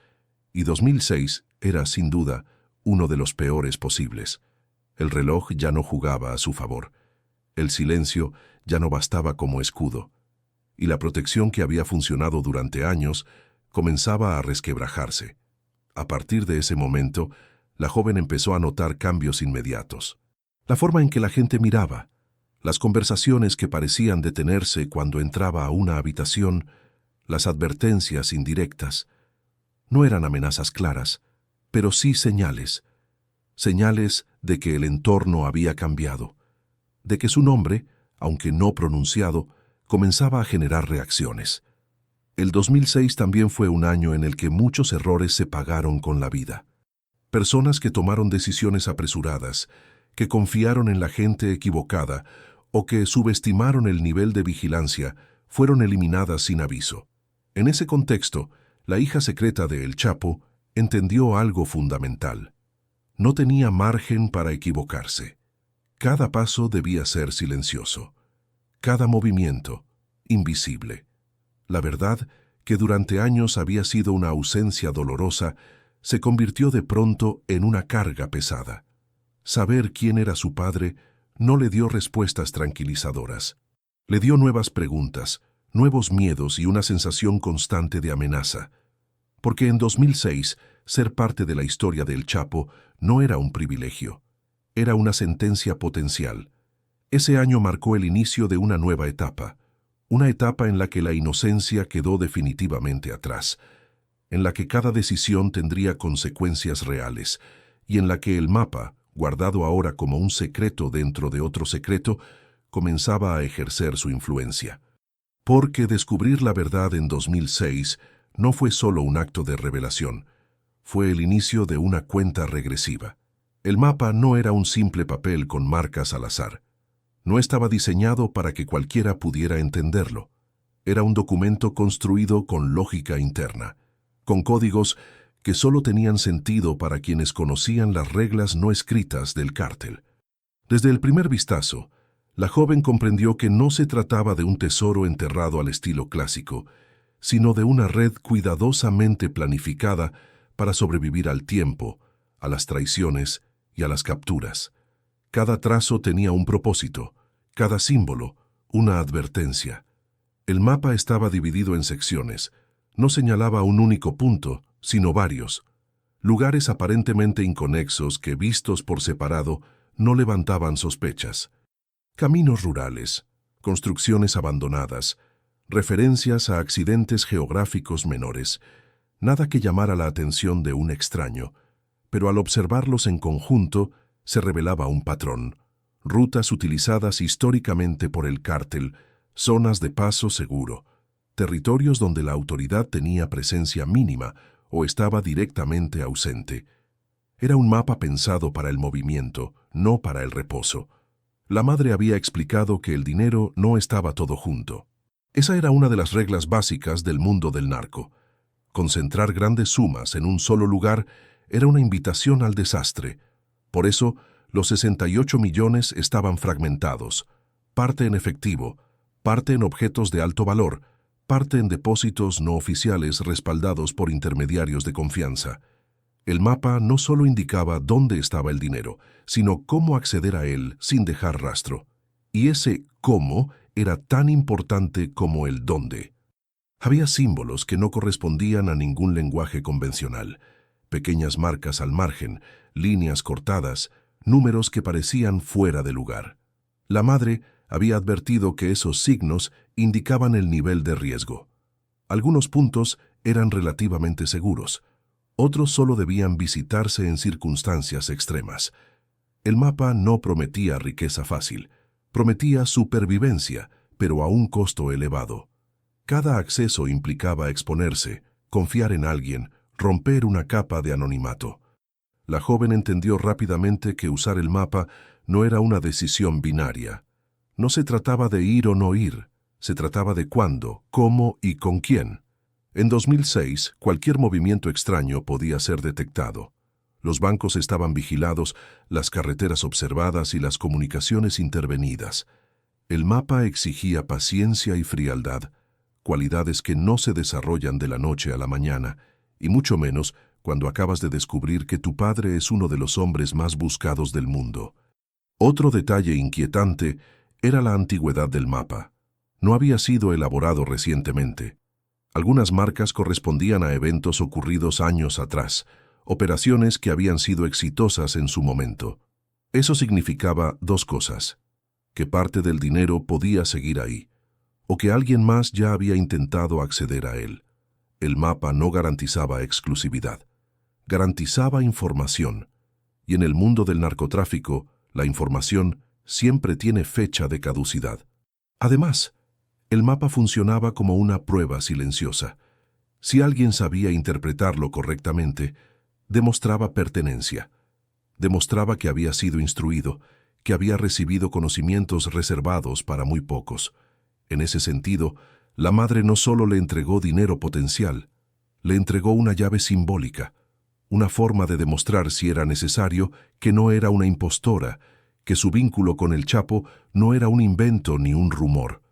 Y 2006 era, sin duda, uno de los peores posibles. El reloj ya no jugaba a su favor. El silencio ya no bastaba como escudo. Y la protección que había funcionado durante años comenzaba a resquebrajarse. A partir de ese momento, La joven empezó a notar cambios inmediatos. La forma en que la gente miraba, las conversaciones que parecían detenerse cuando entraba a una habitación, las advertencias indirectas. No eran amenazas claras, pero sí señales. Señales de que el entorno había cambiado, de que su nombre, aunque no pronunciado, comenzaba a generar reacciones. El 2006 también fue un año en el que muchos errores se pagaron con la vida. Personas que tomaron decisiones apresuradas, que confiaron en la gente equivocada o que subestimaron el nivel de vigilancia, fueron eliminadas sin aviso. En ese contexto, la hija secreta de El Chapo entendió algo fundamental. No tenía margen para equivocarse. Cada paso debía ser silencioso. Cada movimiento, invisible. La verdad, que durante años había sido una ausencia dolorosa, se convirtió de pronto en una carga pesada. Saber quién era su padre no le dio respuestas tranquilizadoras. Le dio nuevas preguntas, nuevos miedos y una sensación constante de amenaza. Porque en 2006, ser parte de la historia del Chapo no era un privilegio. Era una sentencia potencial. Ese año marcó el inicio de una nueva etapa. Una etapa en la que la inocencia quedó definitivamente atrás, en la que cada decisión tendría consecuencias reales, y en la que el mapa, guardado ahora como un secreto dentro de otro secreto, comenzaba a ejercer su influencia. Porque descubrir la verdad en 2006 no fue solo un acto de revelación, fue el inicio de una cuenta regresiva. El mapa no era un simple papel con marcas al azar. No estaba diseñado para que cualquiera pudiera entenderlo. Era un documento construido con lógica interna, con códigos que solo tenían sentido para quienes conocían las reglas no escritas del cártel. Desde el primer vistazo, la joven comprendió que no se trataba de un tesoro enterrado al estilo clásico, sino de una red cuidadosamente planificada para sobrevivir al tiempo, a las traiciones y a las capturas. Cada trazo tenía un propósito, cada símbolo, una advertencia. El mapa estaba dividido en secciones. No señalaba un único punto, sino varios. Lugares aparentemente inconexos que, vistos por separado, no levantaban sospechas. Caminos rurales, construcciones abandonadas, referencias a accidentes geográficos menores. Nada que llamara la atención de un extraño, pero al observarlos en conjunto se revelaba un patrón. Rutas utilizadas históricamente por el cártel, zonas de paso seguro, territorios donde la autoridad tenía presencia mínima o estaba directamente ausente. Era un mapa pensado para el movimiento, no para el reposo. La madre había explicado que el dinero no estaba todo junto. Esa era una de las reglas básicas del mundo del narco. Concentrar grandes sumas en un solo lugar era una invitación al desastre. Por eso, los 68 millones estaban fragmentados, parte en efectivo, parte en objetos de alto valor, parte en depósitos no oficiales respaldados por intermediarios de confianza. El mapa no solo indicaba dónde estaba el dinero, sino cómo acceder a él sin dejar rastro. Y ese cómo era tan importante como el dónde. Había símbolos que no correspondían a ningún lenguaje convencional, pequeñas marcas al margen, líneas cortadas, números que parecían fuera de lugar. La madre había advertido que esos signos indicaban el nivel de riesgo. Algunos puntos eran relativamente seguros, otros solo debían visitarse en circunstancias extremas. El mapa no prometía riqueza fácil, prometía supervivencia, pero a un costo elevado. Cada acceso implicaba exponerse, confiar en alguien, romper una capa de anonimato. La joven entendió rápidamente que usar el mapa no era una decisión binaria. No se trataba de ir o no ir, se trataba de cuándo, cómo y con quién. En 2006, cualquier movimiento extraño podía ser detectado. Los bancos estaban vigilados, las carreteras observadas y las comunicaciones intervenidas. El mapa exigía paciencia y frialdad, cualidades que no se desarrollan de la noche a la mañana, y mucho menos cuando acabas de descubrir que tu padre es uno de los hombres más buscados del mundo. Otro detalle inquietante era la antigüedad del mapa. No había sido elaborado recientemente. Algunas marcas correspondían a eventos ocurridos años atrás, operaciones que habían sido exitosas en su momento. Eso significaba dos cosas: que parte del dinero podía seguir ahí, o que alguien más ya había intentado acceder a él. El mapa no garantizaba exclusividad, garantizaba información, y en el mundo del narcotráfico, la información siempre tiene fecha de caducidad. Además, el mapa funcionaba como una prueba silenciosa. Si alguien sabía interpretarlo correctamente, demostraba pertenencia, demostraba que había sido instruido, que había recibido conocimientos reservados para muy pocos. En ese sentido, la madre no solo le entregó dinero potencial, le entregó una llave simbólica, una forma de demostrar, si era necesario, que no era una impostora, que su vínculo con el Chapo no era un invento ni un rumor.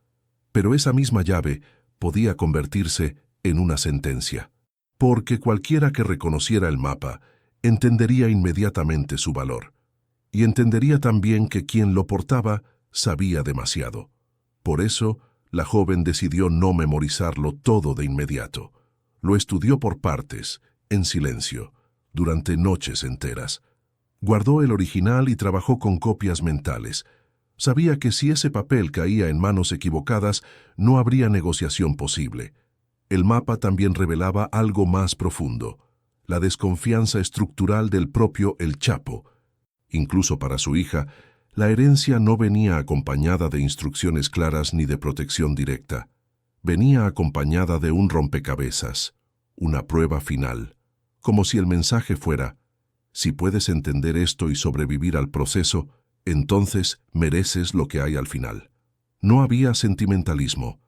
Pero esa misma llave podía convertirse en una sentencia, porque cualquiera que reconociera el mapa entendería inmediatamente su valor, y entendería también que quien lo portaba sabía demasiado. Por eso, la joven decidió no memorizarlo todo de inmediato. Lo estudió por partes, en silencio, durante noches enteras. Guardó el original y trabajó con copias mentales. Sabía que si ese papel caía en manos equivocadas, no habría negociación posible. El mapa también revelaba algo más profundo: la desconfianza estructural del propio El Chapo. Incluso para su hija, la herencia no venía acompañada de instrucciones claras ni de protección directa. Venía acompañada de un rompecabezas, una prueba final, como si el mensaje fuera: si puedes entender esto y sobrevivir al proceso, entonces mereces lo que hay al final. No había sentimentalismo,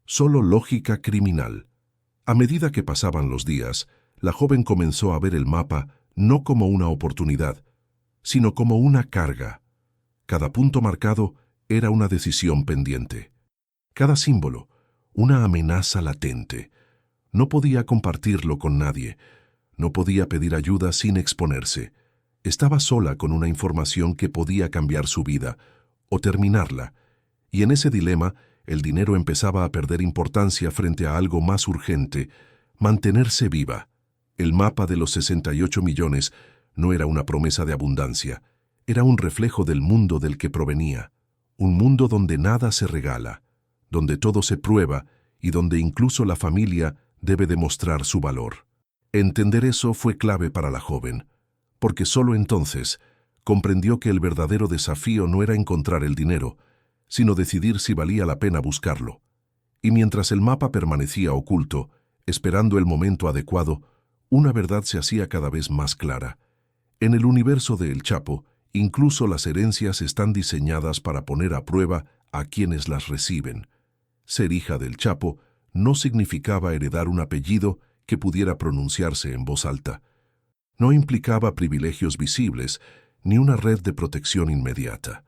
solo lógica criminal. A medida que pasaban los días, la joven comenzó a ver el mapa no como una oportunidad, sino como una carga. Cada punto marcado era una decisión pendiente. Cada símbolo, una amenaza latente. No podía compartirlo con nadie. No podía pedir ayuda sin exponerse. Estaba sola con una información que podía cambiar su vida o terminarla. Y en ese dilema, el dinero empezaba a perder importancia frente a algo más urgente: mantenerse viva. El mapa de los 68 millones no era una promesa de abundancia. Era un reflejo del mundo del que provenía. Un mundo donde nada se regala, donde todo se prueba y donde incluso la familia debe demostrar su valor. Entender eso fue clave para la joven, porque solo entonces comprendió que el verdadero desafío no era encontrar el dinero, sino decidir si valía la pena buscarlo. Y mientras el mapa permanecía oculto, esperando el momento adecuado, una verdad se hacía cada vez más clara. En el universo de El Chapo, incluso las herencias están diseñadas para poner a prueba a quienes las reciben. Ser hija del Chapo no significaba heredar un apellido que pudiera pronunciarse en voz alta. No implicaba privilegios visibles ni una red de protección inmediata.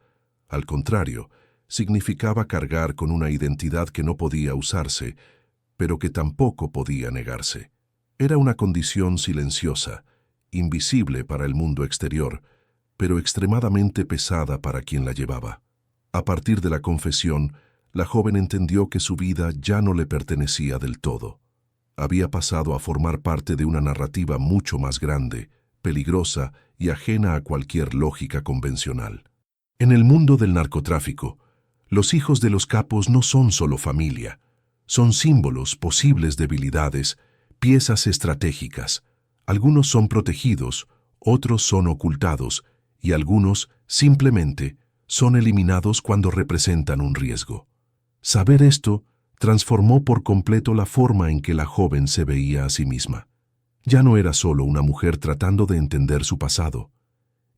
Al contrario, significaba cargar con una identidad que no podía usarse, pero que tampoco podía negarse. Era una condición silenciosa, invisible para el mundo exterior, pero extremadamente pesada para quien la llevaba. A partir de la confesión, la joven entendió que su vida ya no le pertenecía del todo. Había pasado a formar parte de una narrativa mucho más grande, peligrosa y ajena a cualquier lógica convencional. En el mundo del narcotráfico, los hijos de los capos no son solo familia, son símbolos, posibles debilidades, piezas estratégicas. Algunos son protegidos, otros son ocultados, y algunos, simplemente, son eliminados cuando representan un riesgo. Saber esto transformó por completo la forma en que la joven se veía a sí misma. Ya no era solo una mujer tratando de entender su pasado.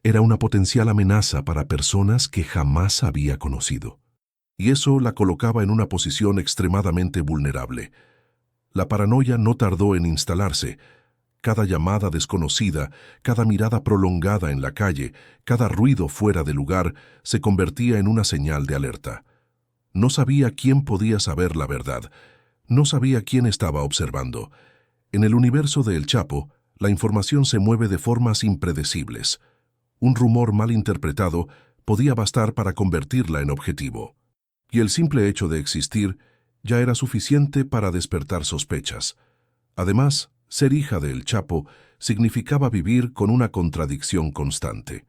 Era una potencial amenaza para personas que jamás había conocido. Y eso la colocaba en una posición extremadamente vulnerable. La paranoia no tardó en instalarse. Cada llamada desconocida, cada mirada prolongada en la calle, cada ruido fuera de lugar se convertía en una señal de alerta. No sabía quién podía saber la verdad. No sabía quién estaba observando. En el universo de El Chapo, la información se mueve de formas impredecibles. Un rumor mal interpretado podía bastar para convertirla en objetivo. Y el simple hecho de existir ya era suficiente para despertar sospechas. Además, ser hija de El Chapo significaba vivir con una contradicción constante.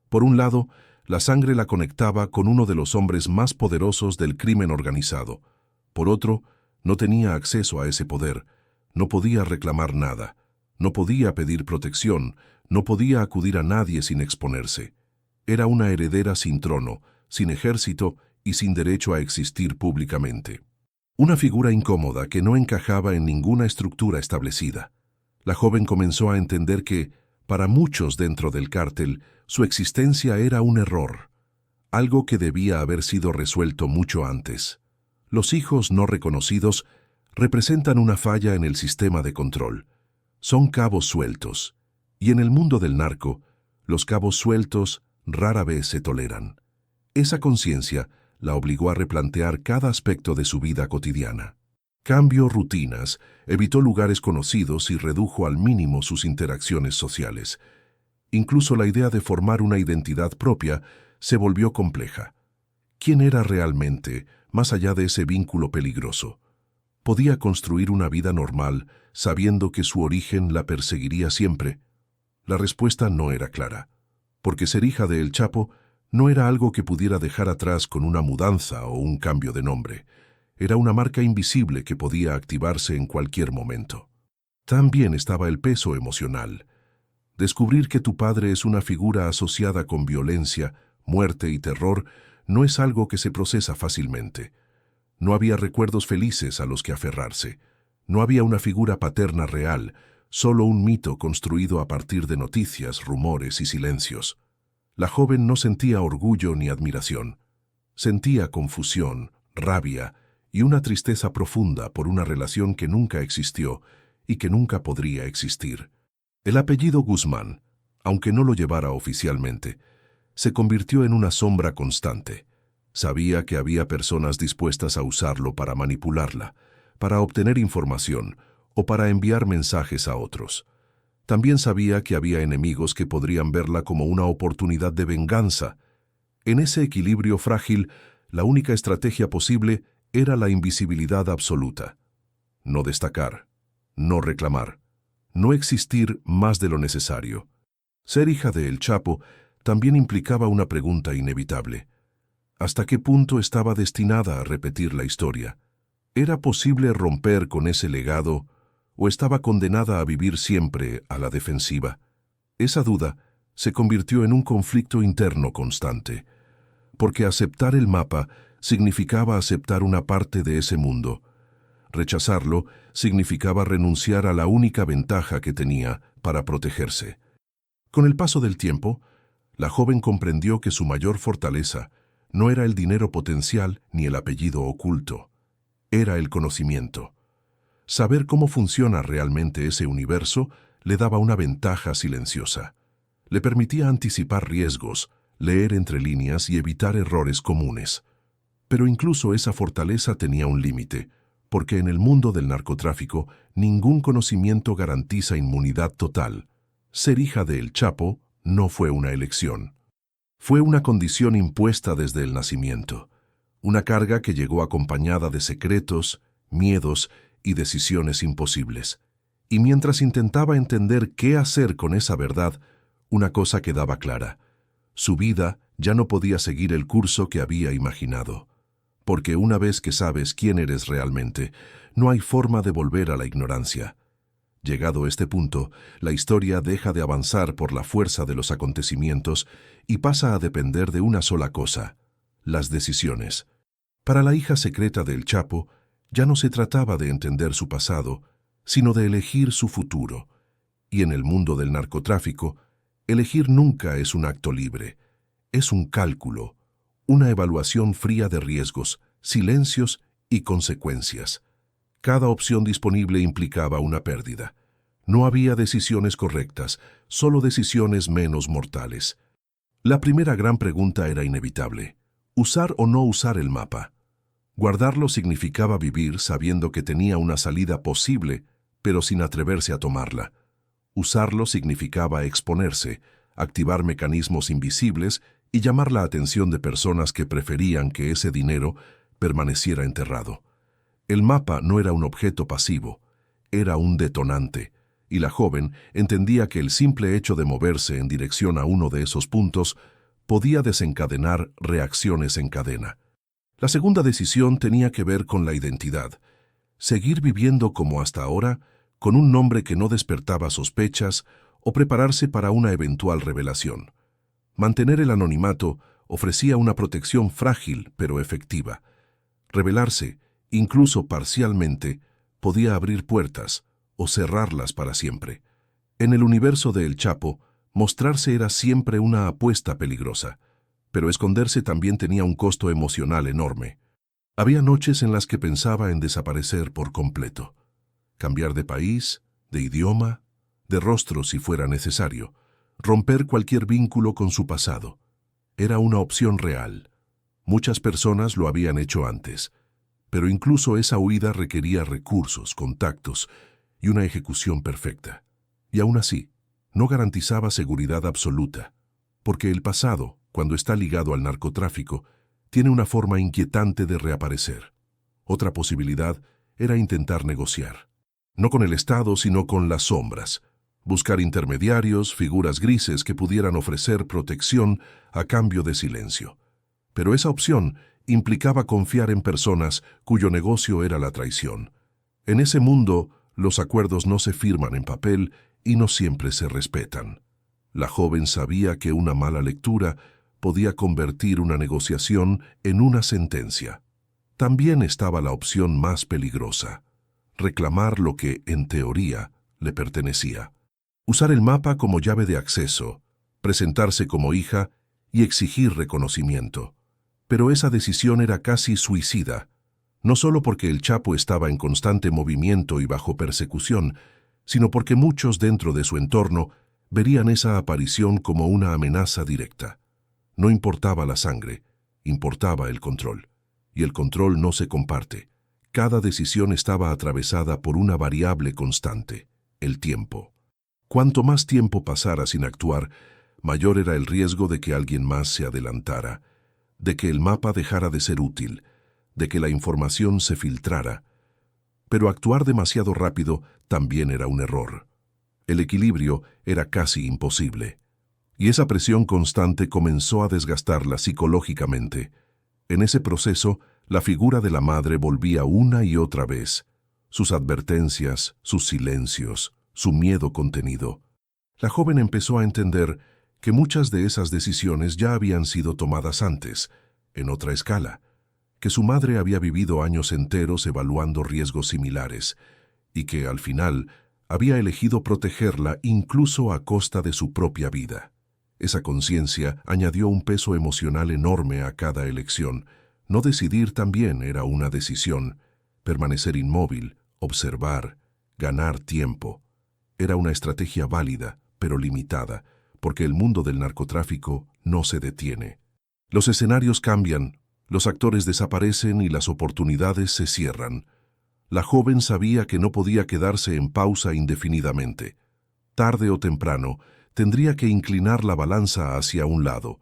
Por un lado, la sangre la conectaba con uno de los hombres más poderosos del crimen organizado. Por otro, no tenía acceso a ese poder, no podía reclamar nada, no podía pedir protección, no podía acudir a nadie sin exponerse. Era una heredera sin trono, sin ejército y sin derecho a existir públicamente. Una figura incómoda que no encajaba en ninguna estructura establecida. La joven comenzó a entender que, para muchos dentro del cártel, su existencia era un error, algo que debía haber sido resuelto mucho antes. Los hijos no reconocidos representan una falla en el sistema de control. Son cabos sueltos, y en el mundo del narco, los cabos sueltos rara vez se toleran. Esa conciencia la obligó a replantear cada aspecto de su vida cotidiana. Cambió rutinas, evitó lugares conocidos y redujo al mínimo sus interacciones sociales. Incluso la idea de formar una identidad propia se volvió compleja. ¿Quién era realmente, más allá de ese vínculo peligroso? ¿Podía construir una vida normal, sabiendo que su origen la perseguiría siempre? La respuesta no era clara, porque ser hija de El Chapo no era algo que pudiera dejar atrás con una mudanza o un cambio de nombre. Era una marca invisible que podía activarse en cualquier momento. También estaba el peso emocional. Descubrir que tu padre es una figura asociada con violencia, muerte y terror no es algo que se procesa fácilmente. No había recuerdos felices a los que aferrarse. No había una figura paterna real, solo un mito construido a partir de noticias, rumores y silencios. La joven no sentía orgullo ni admiración. Sentía confusión, rabia y una tristeza profunda por una relación que nunca existió y que nunca podría existir. El apellido Guzmán, aunque no lo llevara oficialmente, se convirtió en una sombra constante. Sabía que había personas dispuestas a usarlo para manipularla, para obtener información o para enviar mensajes a otros. También sabía que había enemigos que podrían verla como una oportunidad de venganza. En ese equilibrio frágil, la única estrategia posible era la invisibilidad absoluta. No destacar, no reclamar, no existir más de lo necesario. Ser hija de El Chapo también implicaba una pregunta inevitable. ¿Hasta qué punto estaba destinada a repetir la historia? ¿Era posible romper con ese legado o estaba condenada a vivir siempre a la defensiva? Esa duda se convirtió en un conflicto interno constante, porque aceptar el mapa significaba aceptar una parte de ese mundo. Rechazarlo significaba renunciar a la única ventaja que tenía para protegerse. Con el paso del tiempo, la joven comprendió que su mayor fortaleza no era el dinero potencial ni el apellido oculto, era el conocimiento. Saber cómo funciona realmente ese universo le daba una ventaja silenciosa. Le permitía anticipar riesgos, leer entre líneas y evitar errores comunes. Pero incluso esa fortaleza tenía un límite, porque en el mundo del narcotráfico ningún conocimiento garantiza inmunidad total. Ser hija de El Chapo no fue una elección. Fue una condición impuesta desde el nacimiento, una carga que llegó acompañada de secretos, miedos y decisiones imposibles. Y mientras intentaba entender qué hacer con esa verdad, una cosa quedaba clara: su vida ya no podía seguir el curso que había imaginado. Porque una vez que sabes quién eres realmente, no hay forma de volver a la ignorancia. Llegado este punto, la historia deja de avanzar por la fuerza de los acontecimientos y pasa a depender de una sola cosa: las decisiones. Para la hija secreta del Chapo, ya no se trataba de entender su pasado, sino de elegir su futuro. Y en el mundo del narcotráfico, elegir nunca es un acto libre. Es un cálculo, una evaluación fría de riesgos, silencios y consecuencias. Cada opción disponible implicaba una pérdida. No había decisiones correctas, solo decisiones menos mortales. La primera gran pregunta era inevitable: ¿usar o no usar el mapa? Guardarlo significaba vivir sabiendo que tenía una salida posible, pero sin atreverse a tomarla. Usarlo significaba exponerse, activar mecanismos invisibles y llamar la atención de personas que preferían que ese dinero permaneciera enterrado. El mapa no era un objeto pasivo, era un detonante, y la joven entendía que el simple hecho de moverse en dirección a uno de esos puntos podía desencadenar reacciones en cadena. La segunda decisión tenía que ver con la identidad. Seguir viviendo como hasta ahora, con un nombre que no despertaba sospechas, o prepararse para una eventual revelación. Mantener el anonimato ofrecía una protección frágil pero efectiva. Revelarse, incluso parcialmente, podía abrir puertas o cerrarlas para siempre. En el universo de El Chapo, mostrarse era siempre una apuesta peligrosa, pero esconderse también tenía un costo emocional enorme. Había noches en las que pensaba en desaparecer por completo, cambiar de país, de idioma, de rostro si fuera necesario, romper cualquier vínculo con su pasado. Era una opción real. Muchas personas lo habían hecho antes, pero incluso esa huida requería recursos, contactos y una ejecución perfecta. Y aún así, no garantizaba seguridad absoluta, porque el pasado, cuando está ligado al narcotráfico, tiene una forma inquietante de reaparecer. Otra posibilidad era intentar negociar. No con el Estado, sino con las sombras. Buscar intermediarios, figuras grises que pudieran ofrecer protección a cambio de silencio. Pero esa opción implicaba confiar en personas cuyo negocio era la traición. En ese mundo, los acuerdos no se firman en papel y no siempre se respetan. La joven sabía que una mala lectura podía convertir una negociación en una sentencia. También estaba la opción más peligrosa: reclamar lo que, en teoría, le pertenecía. Usar el mapa como llave de acceso, presentarse como hija y exigir reconocimiento. Pero esa decisión era casi suicida, no solo porque el Chapo estaba en constante movimiento y bajo persecución, sino porque muchos dentro de su entorno verían esa aparición como una amenaza directa. No importaba la sangre, importaba el control. Y el control no se comparte. Cada decisión estaba atravesada por una variable constante: el tiempo. Cuanto más tiempo pasara sin actuar, mayor era el riesgo de que alguien más se adelantara, de que el mapa dejara de ser útil, de que la información se filtrara. Pero actuar demasiado rápido también era un error. El equilibrio era casi imposible. Y esa presión constante comenzó a desgastarla psicológicamente. En ese proceso, la figura de la madre volvía una y otra vez. Sus advertencias, sus silencios, su miedo contenido. La joven empezó a entender que muchas de esas decisiones ya habían sido tomadas antes, en otra escala, que su madre había vivido años enteros evaluando riesgos similares, y que, al final, había elegido protegerla incluso a costa de su propia vida. Esa conciencia añadió un peso emocional enorme a cada elección. No decidir también era una decisión. Permanecer inmóvil, observar, ganar tiempo. Era una estrategia válida, pero limitada, porque el mundo del narcotráfico no se detiene. Los escenarios cambian, los actores desaparecen y las oportunidades se cierran. La joven sabía que no podía quedarse en pausa indefinidamente. Tarde o temprano, tendría que inclinar la balanza hacia un lado.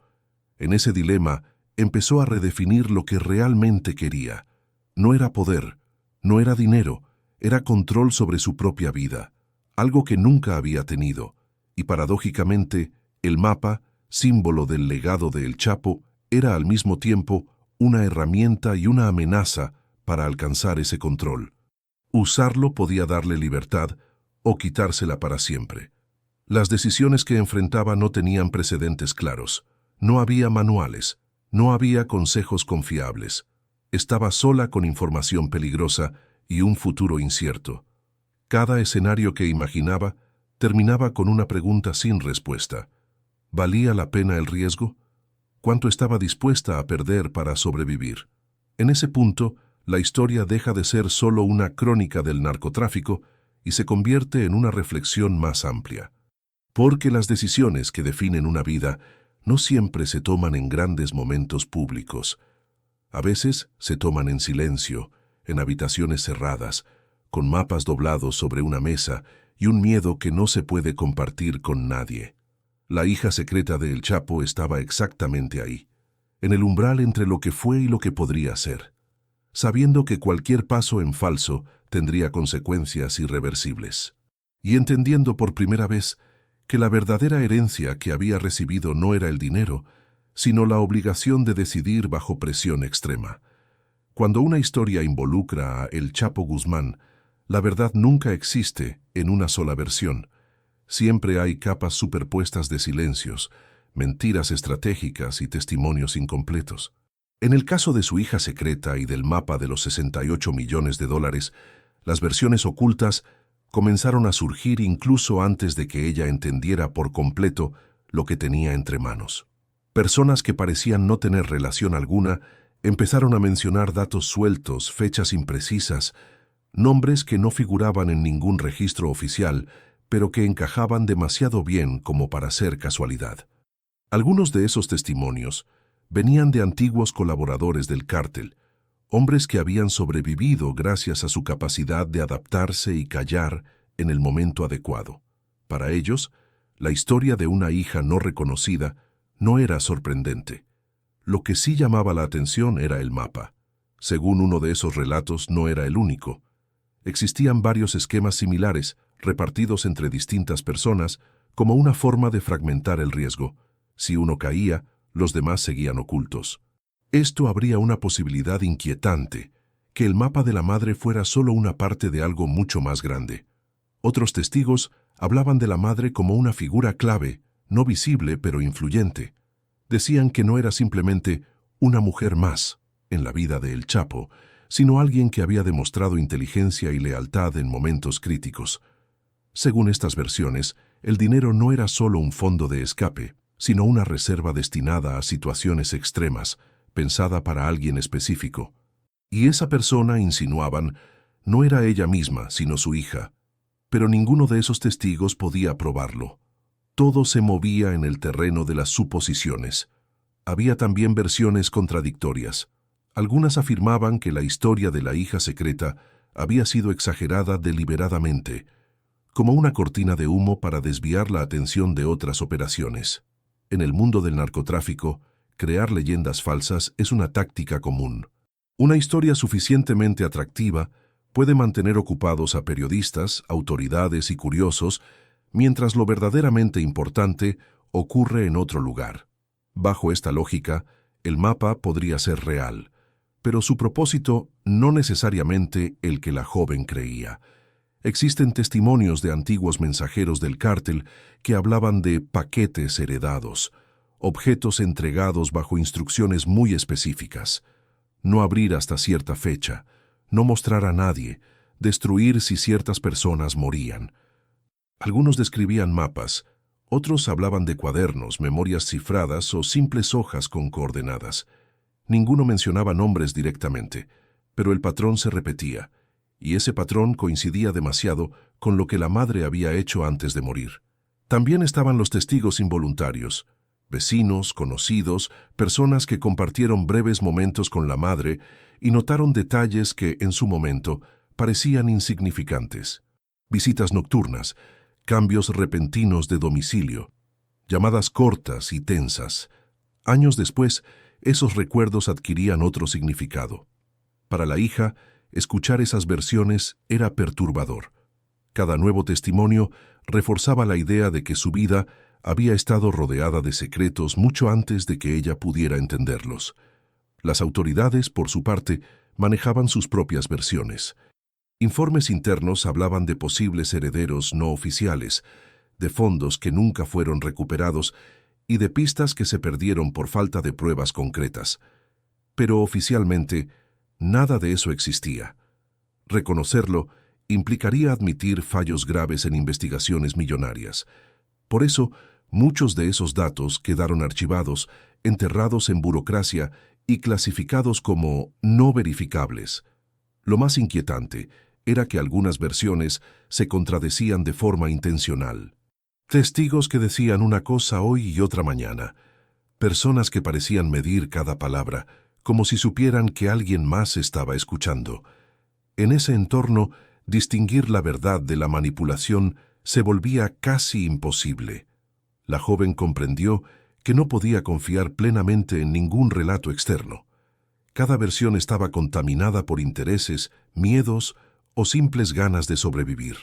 En ese dilema, empezó a redefinir lo que realmente quería. No era poder, no era dinero, era control sobre su propia vida, algo que nunca había tenido. Y paradójicamente, el mapa, símbolo del legado de El Chapo, era al mismo tiempo una herramienta y una amenaza para alcanzar ese control. Usarlo podía darle libertad o quitársela para siempre. Las decisiones que enfrentaba no tenían precedentes claros. No había manuales, no había consejos confiables. Estaba sola con información peligrosa y un futuro incierto. Cada escenario que imaginaba terminaba con una pregunta sin respuesta. ¿Valía la pena el riesgo? ¿Cuánto estaba dispuesta a perder para sobrevivir? En ese punto, la historia deja de ser solo una crónica del narcotráfico y se convierte en una reflexión más amplia. Porque las decisiones que definen una vida no siempre se toman en grandes momentos públicos. A veces se toman en silencio, en habitaciones cerradas, con mapas doblados sobre una mesa y un miedo que no se puede compartir con nadie. La hija secreta de El Chapo estaba exactamente ahí, en el umbral entre lo que fue y lo que podría ser, sabiendo que cualquier paso en falso tendría consecuencias irreversibles. y entendiendo por primera vez que la verdadera herencia que había recibido no era el dinero, sino la obligación de decidir bajo presión extrema. Cuando una historia involucra a El Chapo Guzmán, la verdad nunca existe en una sola versión. Siempre hay capas superpuestas de silencios, mentiras estratégicas y testimonios incompletos. En el caso de su hija secreta y del mapa de los 68 millones de dólares, las versiones ocultas comenzaron a surgir incluso antes de que ella entendiera por completo lo que tenía entre manos. Personas que parecían no tener relación alguna empezaron a mencionar datos sueltos, fechas imprecisas, nombres que no figuraban en ningún registro oficial, pero que encajaban demasiado bien como para ser casualidad. Algunos de esos testimonios venían de antiguos colaboradores del cártel, hombres que habían sobrevivido gracias a su capacidad de adaptarse y callar en el momento adecuado. Para ellos, la historia de una hija no reconocida no era sorprendente. Lo que sí llamaba la atención era el mapa. Según uno de esos relatos, no era el único. Existían varios esquemas similares, repartidos entre distintas personas, como una forma de fragmentar el riesgo. Si uno caía, los demás seguían ocultos. Esto abría una posibilidad inquietante, que el mapa de la madre fuera solo una parte de algo mucho más grande. Otros testigos hablaban de la madre como una figura clave, no visible pero influyente. Decían que no era simplemente una mujer más en la vida de El Chapo, sino alguien que había demostrado inteligencia y lealtad en momentos críticos. Según estas versiones, el dinero no era solo un fondo de escape, sino una reserva destinada a situaciones extremas, pensada para alguien específico. Y esa persona, insinuaban, no era ella misma, sino su hija. Pero ninguno de esos testigos podía probarlo. Todo se movía en el terreno de las suposiciones. Había también versiones contradictorias. Algunas afirmaban que la historia de la hija secreta había sido exagerada deliberadamente, como una cortina de humo para desviar la atención de otras operaciones. En el mundo del narcotráfico, crear leyendas falsas es una táctica común. Una historia suficientemente atractiva puede mantener ocupados a periodistas, autoridades y curiosos, mientras lo verdaderamente importante ocurre en otro lugar. Bajo esta lógica, el mapa podría ser real, pero su propósito no necesariamente el que la joven creía. Existen testimonios de antiguos mensajeros del cártel que hablaban de paquetes heredados, objetos entregados bajo instrucciones muy específicas. No abrir hasta cierta fecha, no mostrar a nadie, destruir si ciertas personas morían. Algunos describían mapas, otros hablaban de cuadernos, memorias cifradas o simples hojas con coordenadas. Ninguno mencionaba nombres directamente, pero el patrón se repetía, y ese patrón coincidía demasiado con lo que la madre había hecho antes de morir. También estaban los testigos involuntarios, vecinos, conocidos, personas que compartieron breves momentos con la madre y notaron detalles que, en su momento, parecían insignificantes. Visitas nocturnas, cambios repentinos de domicilio, llamadas cortas y tensas. Años después, esos recuerdos adquirían otro significado. Para la hija, escuchar esas versiones era perturbador. Cada nuevo testimonio reforzaba la idea de que su vida había estado rodeada de secretos mucho antes de que ella pudiera entenderlos. Las autoridades, por su parte, manejaban sus propias versiones. Informes internos hablaban de posibles herederos no oficiales, de fondos que nunca fueron recuperados y de pistas que se perdieron por falta de pruebas concretas. Pero oficialmente, nada de eso existía. Reconocerlo implicaría admitir fallos graves en investigaciones millonarias. Por eso, muchos de esos datos quedaron archivados, enterrados en burocracia y clasificados como no verificables. Lo más inquietante era que algunas versiones se contradecían de forma intencional. Testigos que decían una cosa hoy y otra mañana. Personas que parecían medir cada palabra, como si supieran que alguien más estaba escuchando. En ese entorno, distinguir la verdad de la manipulación se volvía casi imposible. La joven comprendió que no podía confiar plenamente en ningún relato externo. Cada versión estaba contaminada por intereses, miedos o simples ganas de sobrevivir.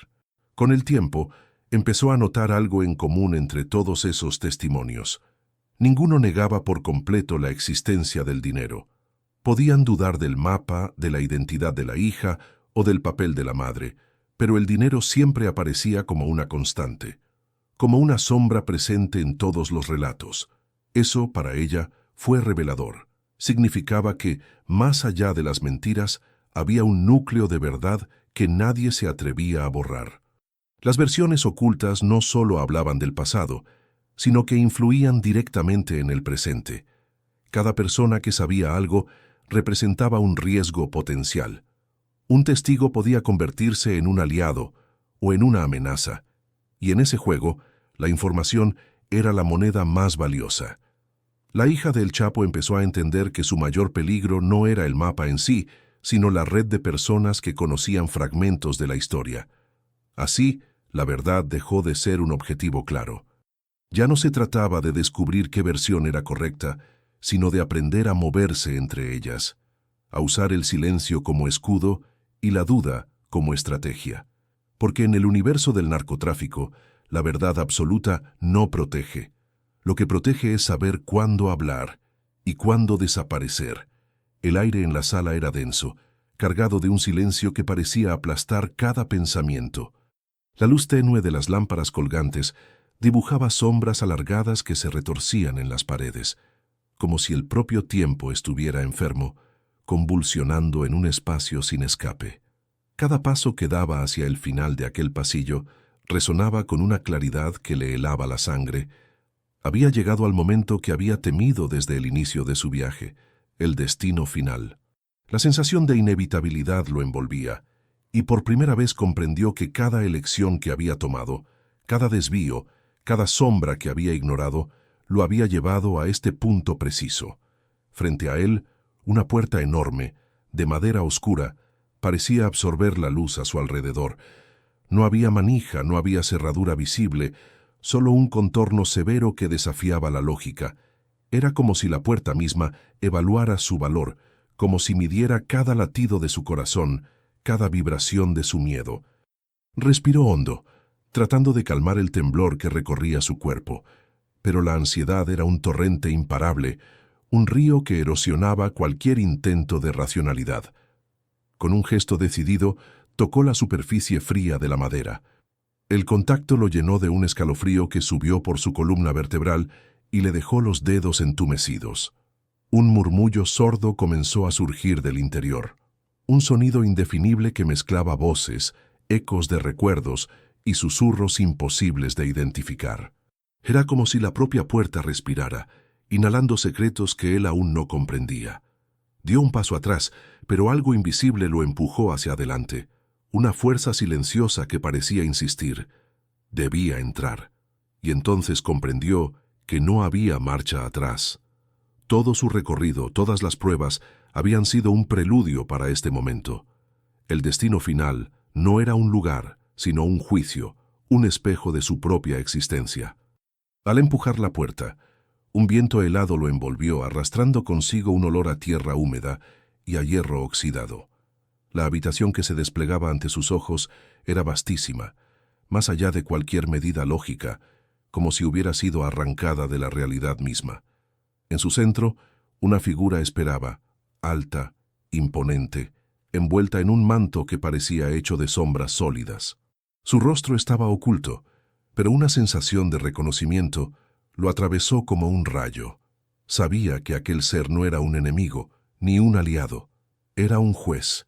Con el tiempo, empezó a notar algo en común entre todos esos testimonios. Ninguno negaba por completo la existencia del dinero. Podían dudar del mapa, de la identidad de la hija o del papel de la madre, pero el dinero siempre aparecía como una constante, como una sombra presente en todos los relatos. Eso, para ella, fue revelador. Significaba que, más allá de las mentiras, había un núcleo de verdad que nadie se atrevía a borrar. Las versiones ocultas no solo hablaban del pasado, sino que influían directamente en el presente. Cada persona que sabía algo representaba un riesgo potencial. Un testigo podía convertirse en un aliado o en una amenaza, y en ese juego, la información era la moneda más valiosa. La hija del Chapo empezó a entender que su mayor peligro no era el mapa en sí, sino la red de personas que conocían fragmentos de la historia. Así, la verdad dejó de ser un objetivo claro. Ya no se trataba de descubrir qué versión era correcta, sino de aprender a moverse entre ellas, a usar el silencio como escudo y la duda como estrategia. Porque en el universo del narcotráfico, la verdad absoluta no protege. Lo que protege es saber cuándo hablar y cuándo desaparecer. El aire en la sala era denso, cargado de un silencio que parecía aplastar cada pensamiento. La luz tenue de las lámparas colgantes dibujaba sombras alargadas que se retorcían en las paredes, como si el propio tiempo estuviera enfermo, convulsionando en un espacio sin escape. Cada paso que daba hacia el final de aquel pasillo resonaba con una claridad que le helaba la sangre. Había llegado al momento que había temido desde el inicio de su viaje, el destino final. La sensación de inevitabilidad lo envolvía, y por primera vez comprendió que cada elección que había tomado, cada desvío, cada sombra que había ignorado, lo había llevado a este punto preciso. Frente a él, una puerta enorme, de madera oscura, parecía absorber la luz a su alrededor. No había manija, no había cerradura visible, solo un contorno severo que desafiaba la lógica. Era como si la puerta misma evaluara su valor, como si midiera cada latido de su corazón, cada vibración de su miedo. Respiró hondo, tratando de calmar el temblor que recorría su cuerpo, pero la ansiedad era un torrente imparable, un río que erosionaba cualquier intento de racionalidad. Con un gesto decidido, tocó la superficie fría de la madera. El contacto lo llenó de un escalofrío que subió por su columna vertebral y le dejó los dedos entumecidos. Un murmullo sordo comenzó a surgir del interior. Un sonido indefinible que mezclaba voces, ecos de recuerdos y susurros imposibles de identificar. Era como si la propia puerta respirara, inhalando secretos que él aún no comprendía. Dio un paso atrás, pero algo invisible lo empujó hacia adelante. Una fuerza silenciosa que parecía insistir. Debía entrar. Y entonces comprendió que no había marcha atrás. Todo su recorrido, todas las pruebas, habían sido un preludio para este momento. El destino final no era un lugar, sino un juicio, un espejo de su propia existencia. Al empujar la puerta, un viento helado lo envolvió, arrastrando consigo un olor a tierra húmeda y a hierro oxidado. La habitación que se desplegaba ante sus ojos era vastísima, más allá de cualquier medida lógica, como si hubiera sido arrancada de la realidad misma. En su centro, una figura esperaba, alta, imponente, envuelta en un manto que parecía hecho de sombras sólidas. Su rostro estaba oculto, pero una sensación de reconocimiento lo atravesó como un rayo. Sabía que aquel ser no era un enemigo, ni un aliado. Era un juez,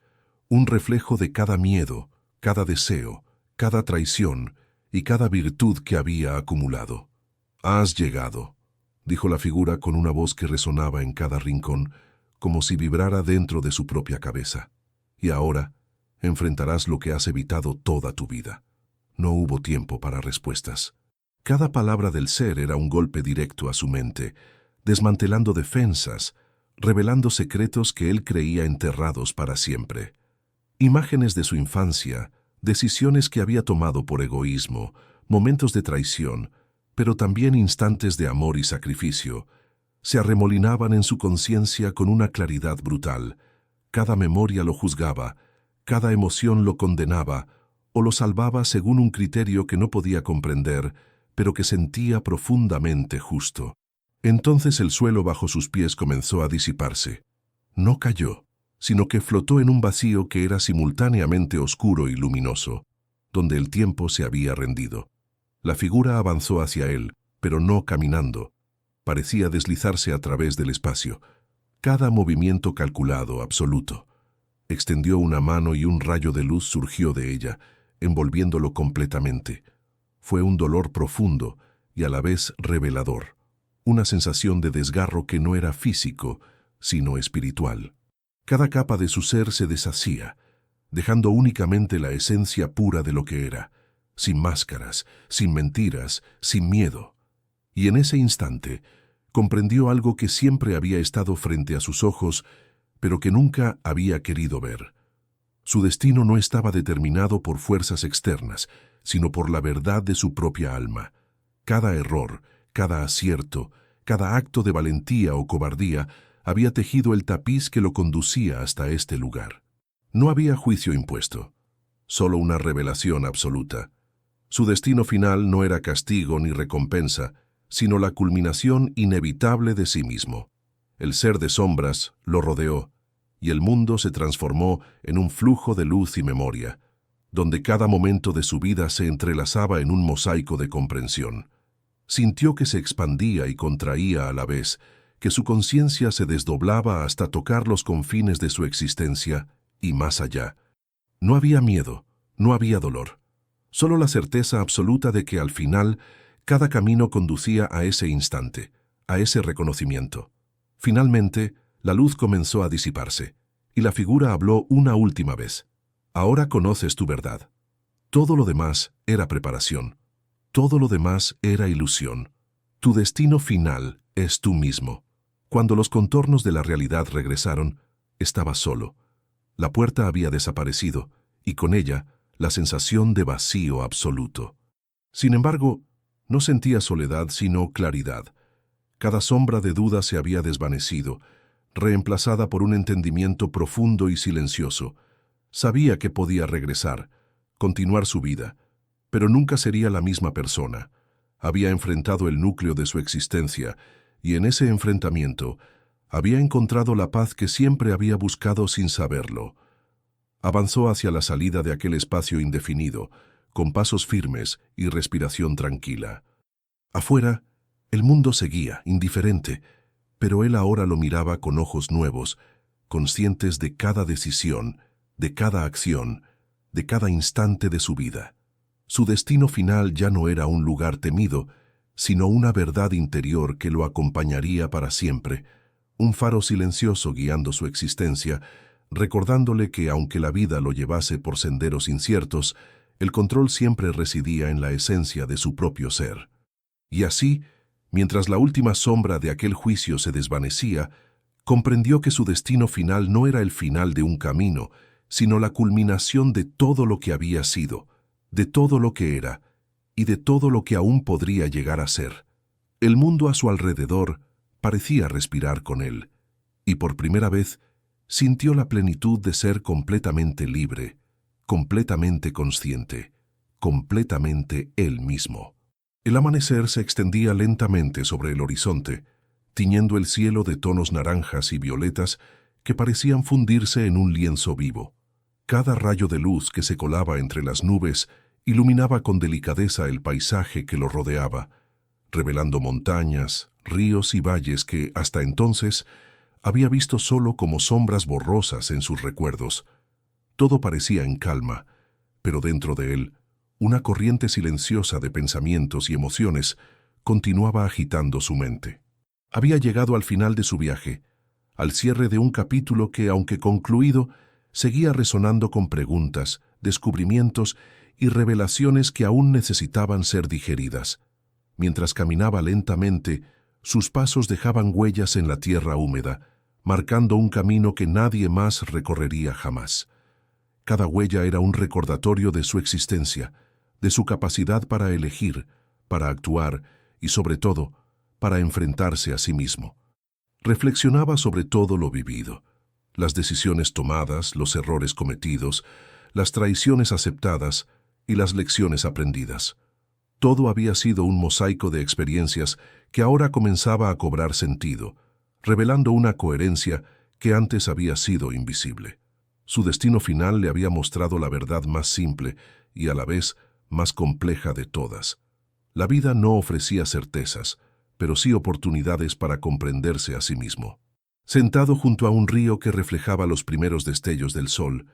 un reflejo de cada miedo, cada deseo, cada traición y cada virtud que había acumulado. «Has llegado», dijo la figura con una voz que resonaba en cada rincón, como si vibrara dentro de su propia cabeza. «Y ahora enfrentarás lo que has evitado toda tu vida». No hubo tiempo para respuestas. Cada palabra del ser era un golpe directo a su mente, desmantelando defensas, revelando secretos que él creía enterrados para siempre. Imágenes de su infancia, decisiones que había tomado por egoísmo, momentos de traición, pero también instantes de amor y sacrificio, se arremolinaban en su conciencia con una claridad brutal. Cada memoria lo juzgaba, cada emoción lo condenaba, o lo salvaba según un criterio que no podía comprender, pero que sentía profundamente justo. Entonces el suelo bajo sus pies comenzó a disiparse. No cayó, sino que flotó en un vacío que era simultáneamente oscuro y luminoso, donde el tiempo se había rendido. La figura avanzó hacia él, pero no caminando. Parecía deslizarse a través del espacio. Cada movimiento calculado, absoluto. Extendió una mano y un rayo de luz surgió de ella, envolviéndolo completamente. Fue un dolor profundo y a la vez revelador. Una sensación de desgarro que no era físico, sino espiritual. Cada capa de su ser se deshacía, dejando únicamente la esencia pura de lo que era, sin máscaras, sin mentiras, sin miedo. Y en ese instante comprendió algo que siempre había estado frente a sus ojos, pero que nunca había querido ver. Su destino no estaba determinado por fuerzas externas, sino por la verdad de su propia alma. Cada error, cada acierto, cada acto de valentía o cobardía había tejido el tapiz que lo conducía hasta este lugar. No había juicio impuesto, solo una revelación absoluta. Su destino final no era castigo ni recompensa, sino la culminación inevitable de sí mismo. El ser de sombras lo rodeó, y el mundo se transformó en un flujo de luz y memoria, donde cada momento de su vida se entrelazaba en un mosaico de comprensión. Sintió que se expandía y contraía a la vez, que su conciencia se desdoblaba hasta tocar los confines de su existencia y más allá. No había miedo, no había dolor, solo la certeza absoluta de que al final cada camino conducía a ese instante, a ese reconocimiento. Finalmente, la luz comenzó a disiparse, y la figura habló una última vez. Ahora conoces tu verdad. Todo lo demás era preparación. Todo lo demás era ilusión. Tu destino final es tú mismo. Cuando los contornos de la realidad regresaron, estaba solo. La puerta había desaparecido, y con ella la sensación de vacío absoluto. Sin embargo, no sentía soledad sino claridad. Cada sombra de duda se había desvanecido, reemplazada por un entendimiento profundo y silencioso. Sabía que podía regresar, continuar su vida, pero nunca sería la misma persona. Había enfrentado el núcleo de su existencia, y en ese enfrentamiento había encontrado la paz que siempre había buscado sin saberlo. Avanzó hacia la salida de aquel espacio indefinido, con pasos firmes y respiración tranquila. Afuera, el mundo seguía, indiferente, pero él ahora lo miraba con ojos nuevos, conscientes de cada decisión, de cada acción, de cada instante de su vida. Su destino final ya no era un lugar temido, sino una verdad interior que lo acompañaría para siempre, un faro silencioso guiando su existencia, recordándole que aunque la vida lo llevase por senderos inciertos, el control siempre residía en la esencia de su propio ser. Y así, mientras la última sombra de aquel juicio se desvanecía, comprendió que su destino final no era el final de un camino, sino la culminación de todo lo que había sido, de todo lo que era, y de todo lo que aún podría llegar a ser. El mundo a su alrededor parecía respirar con él, y por primera vez sintió la plenitud de ser completamente libre, completamente consciente, completamente él mismo. El amanecer se extendía lentamente sobre el horizonte, tiñendo el cielo de tonos naranjas y violetas que parecían fundirse en un lienzo vivo. Cada rayo de luz que se colaba entre las nubes iluminaba con delicadeza el paisaje que lo rodeaba, revelando montañas, ríos y valles que, hasta entonces, había visto solo como sombras borrosas en sus recuerdos. Todo parecía en calma, pero dentro de él, una corriente silenciosa de pensamientos y emociones continuaba agitando su mente. Había llegado al final de su viaje, al cierre de un capítulo que, aunque concluido, seguía resonando con preguntas, descubrimientos y revelaciones que aún necesitaban ser digeridas. Mientras caminaba lentamente, sus pasos dejaban huellas en la tierra húmeda, marcando un camino que nadie más recorrería jamás. Cada huella era un recordatorio de su existencia, de su capacidad para elegir, para actuar y, sobre todo, para enfrentarse a sí mismo. Reflexionaba sobre todo lo vivido, las decisiones tomadas, los errores cometidos, las traiciones aceptadas, y las lecciones aprendidas. Todo había sido un mosaico de experiencias que ahora comenzaba a cobrar sentido, revelando una coherencia que antes había sido invisible. Su destino final le había mostrado la verdad más simple y a la vez más compleja de todas. La vida no ofrecía certezas, pero sí oportunidades para comprenderse a sí mismo. Sentado junto a un río que reflejaba los primeros destellos del sol,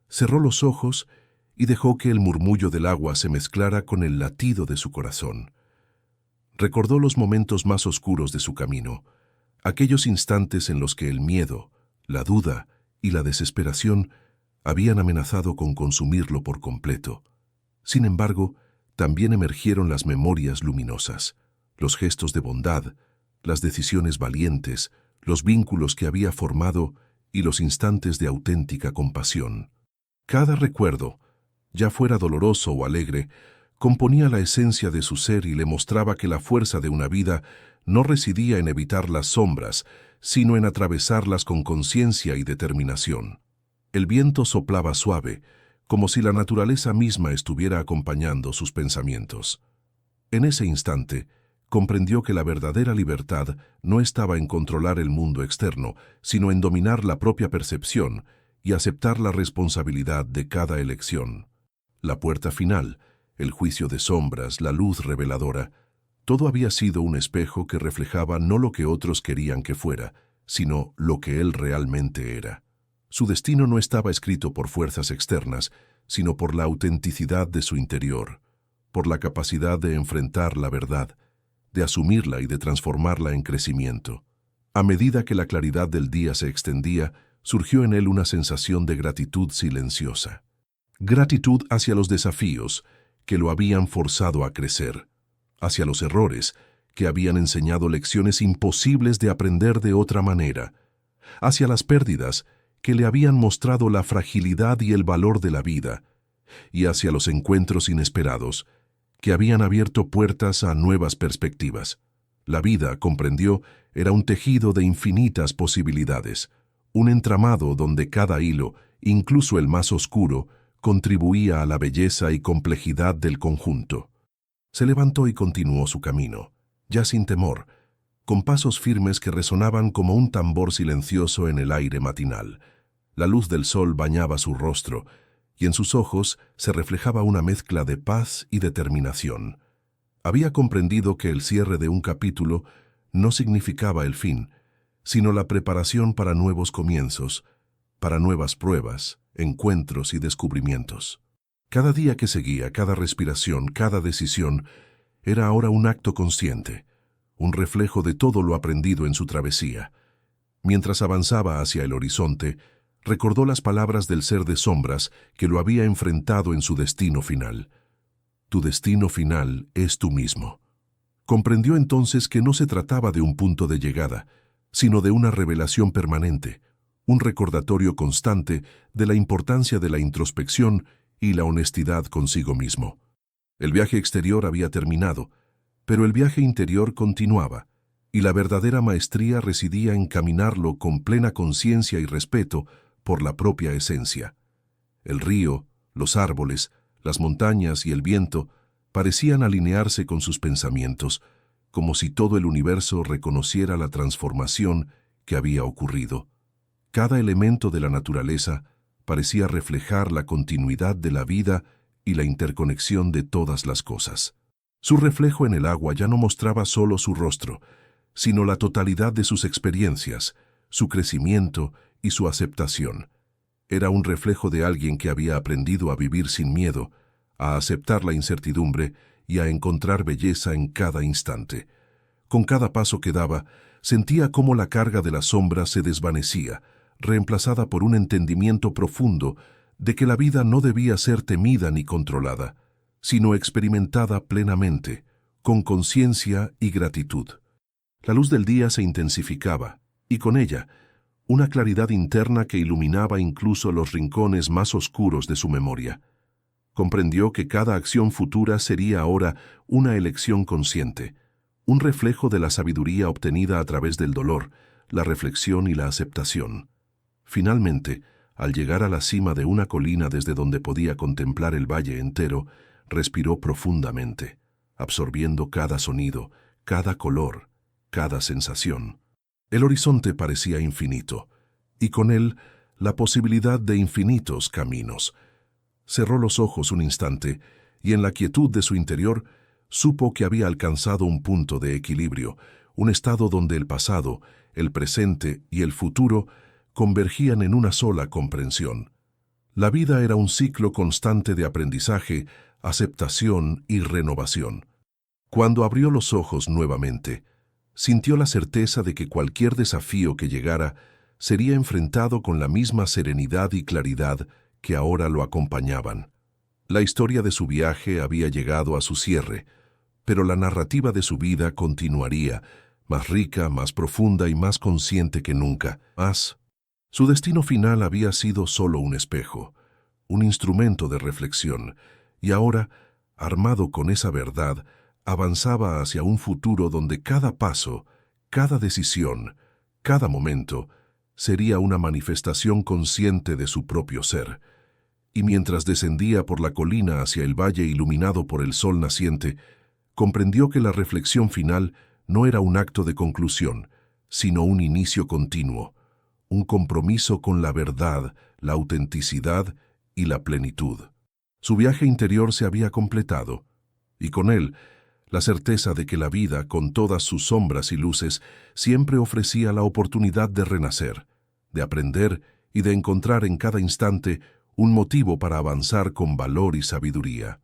cerró los ojos y dejó que el murmullo del agua se mezclara con el latido de su corazón. Recordó los momentos más oscuros de su camino, aquellos instantes en los que el miedo, la duda y la desesperación habían amenazado con consumirlo por completo. Sin embargo, también emergieron las memorias luminosas, los gestos de bondad, las decisiones valientes, los vínculos que había formado y los instantes de auténtica compasión. Cada recuerdo, ya fuera doloroso o alegre, componía la esencia de su ser y le mostraba que la fuerza de una vida no residía en evitar las sombras, sino en atravesarlas con conciencia y determinación. El viento soplaba suave, como si la naturaleza misma estuviera acompañando sus pensamientos. En ese instante, comprendió que la verdadera libertad no estaba en controlar el mundo externo, sino en dominar la propia percepción y aceptar la responsabilidad de cada elección. La puerta final, el juicio de sombras, la luz reveladora, todo había sido un espejo que reflejaba no lo que otros querían que fuera, sino lo que él realmente era. Su destino no estaba escrito por fuerzas externas, sino por la autenticidad de su interior, por la capacidad de enfrentar la verdad, de asumirla y de transformarla en crecimiento. A medida que la claridad del día se extendía, surgió en él una sensación de gratitud silenciosa. Gratitud hacia los desafíos que lo habían forzado a crecer, hacia los errores que habían enseñado lecciones imposibles de aprender de otra manera, hacia las pérdidas que le habían mostrado la fragilidad y el valor de la vida, y hacia los encuentros inesperados que habían abierto puertas a nuevas perspectivas. La vida, comprendió, era un tejido de infinitas posibilidades, un entramado donde cada hilo, incluso el más oscuro, contribuía a la belleza y complejidad del conjunto. Se levantó y continuó su camino, ya sin temor, con pasos firmes que resonaban como un tambor silencioso en el aire matinal. La luz del sol bañaba su rostro, y en sus ojos se reflejaba una mezcla de paz y determinación. Había comprendido que el cierre de un capítulo no significaba el fin, sino la preparación para nuevos comienzos, para nuevas pruebas, encuentros y descubrimientos. Cada día que seguía, cada respiración, cada decisión, era ahora un acto consciente, un reflejo de todo lo aprendido en su travesía. Mientras avanzaba hacia el horizonte, recordó las palabras del ser de sombras que lo había enfrentado en su destino final. Tu destino final es tú mismo. Comprendió entonces que no se trataba de un punto de llegada, sino de una revelación permanente, un recordatorio constante de la importancia de la introspección y la honestidad consigo mismo. El viaje exterior había terminado, pero el viaje interior continuaba, y la verdadera maestría residía en caminarlo con plena conciencia y respeto por la propia esencia. El río, los árboles, las montañas y el viento parecían alinearse con sus pensamientos, como si todo el universo reconociera la transformación que había ocurrido. Cada elemento de la naturaleza parecía reflejar la continuidad de la vida y la interconexión de todas las cosas. Su reflejo en el agua ya no mostraba solo su rostro, sino la totalidad de sus experiencias, su crecimiento y su aceptación. Era un reflejo de alguien que había aprendido a vivir sin miedo, a aceptar la incertidumbre y a encontrar belleza en cada instante. Con cada paso que daba, sentía cómo la carga de la sombra se desvanecía, reemplazada por un entendimiento profundo de que la vida no debía ser temida ni controlada, sino experimentada plenamente, con conciencia y gratitud. La luz del día se intensificaba, y con ella, una claridad interna que iluminaba incluso los rincones más oscuros de su memoria. Comprendió que cada acción futura sería ahora una elección consciente, un reflejo de la sabiduría obtenida a través del dolor, la reflexión y la aceptación. Finalmente, Al llegar a la cima de una colina desde donde podía contemplar el valle entero, respiró profundamente, absorbiendo cada sonido, cada color, cada sensación. El horizonte parecía infinito, y con él la posibilidad de infinitos caminos. Cerró los ojos un instante, y en la quietud de su interior supo que había alcanzado un punto de equilibrio, un estado donde el pasado, el presente y el futuro convergían en una sola comprensión. La vida era un ciclo constante de aprendizaje, aceptación y renovación. Cuando abrió los ojos nuevamente, sintió la certeza de que cualquier desafío que llegara sería enfrentado con la misma serenidad y claridad que ahora lo acompañaban. La historia de su viaje había llegado a su cierre, pero la narrativa de su vida continuaría, más rica, más profunda y más consciente que nunca. Su destino final había sido solo un espejo, un instrumento de reflexión, y ahora, armado con esa verdad, avanzaba hacia un futuro donde cada paso, cada decisión, cada momento, sería una manifestación consciente de su propio ser. Y mientras descendía por la colina hacia el valle iluminado por el sol naciente, comprendió que la reflexión final no era un acto de conclusión, sino un inicio continuo, un compromiso con la verdad, la autenticidad y la plenitud. Su viaje interior se había completado, y con él, la certeza de que la vida, con todas sus sombras y luces, siempre ofrecía la oportunidad de renacer, de aprender y de encontrar en cada instante un motivo para avanzar con valor y sabiduría.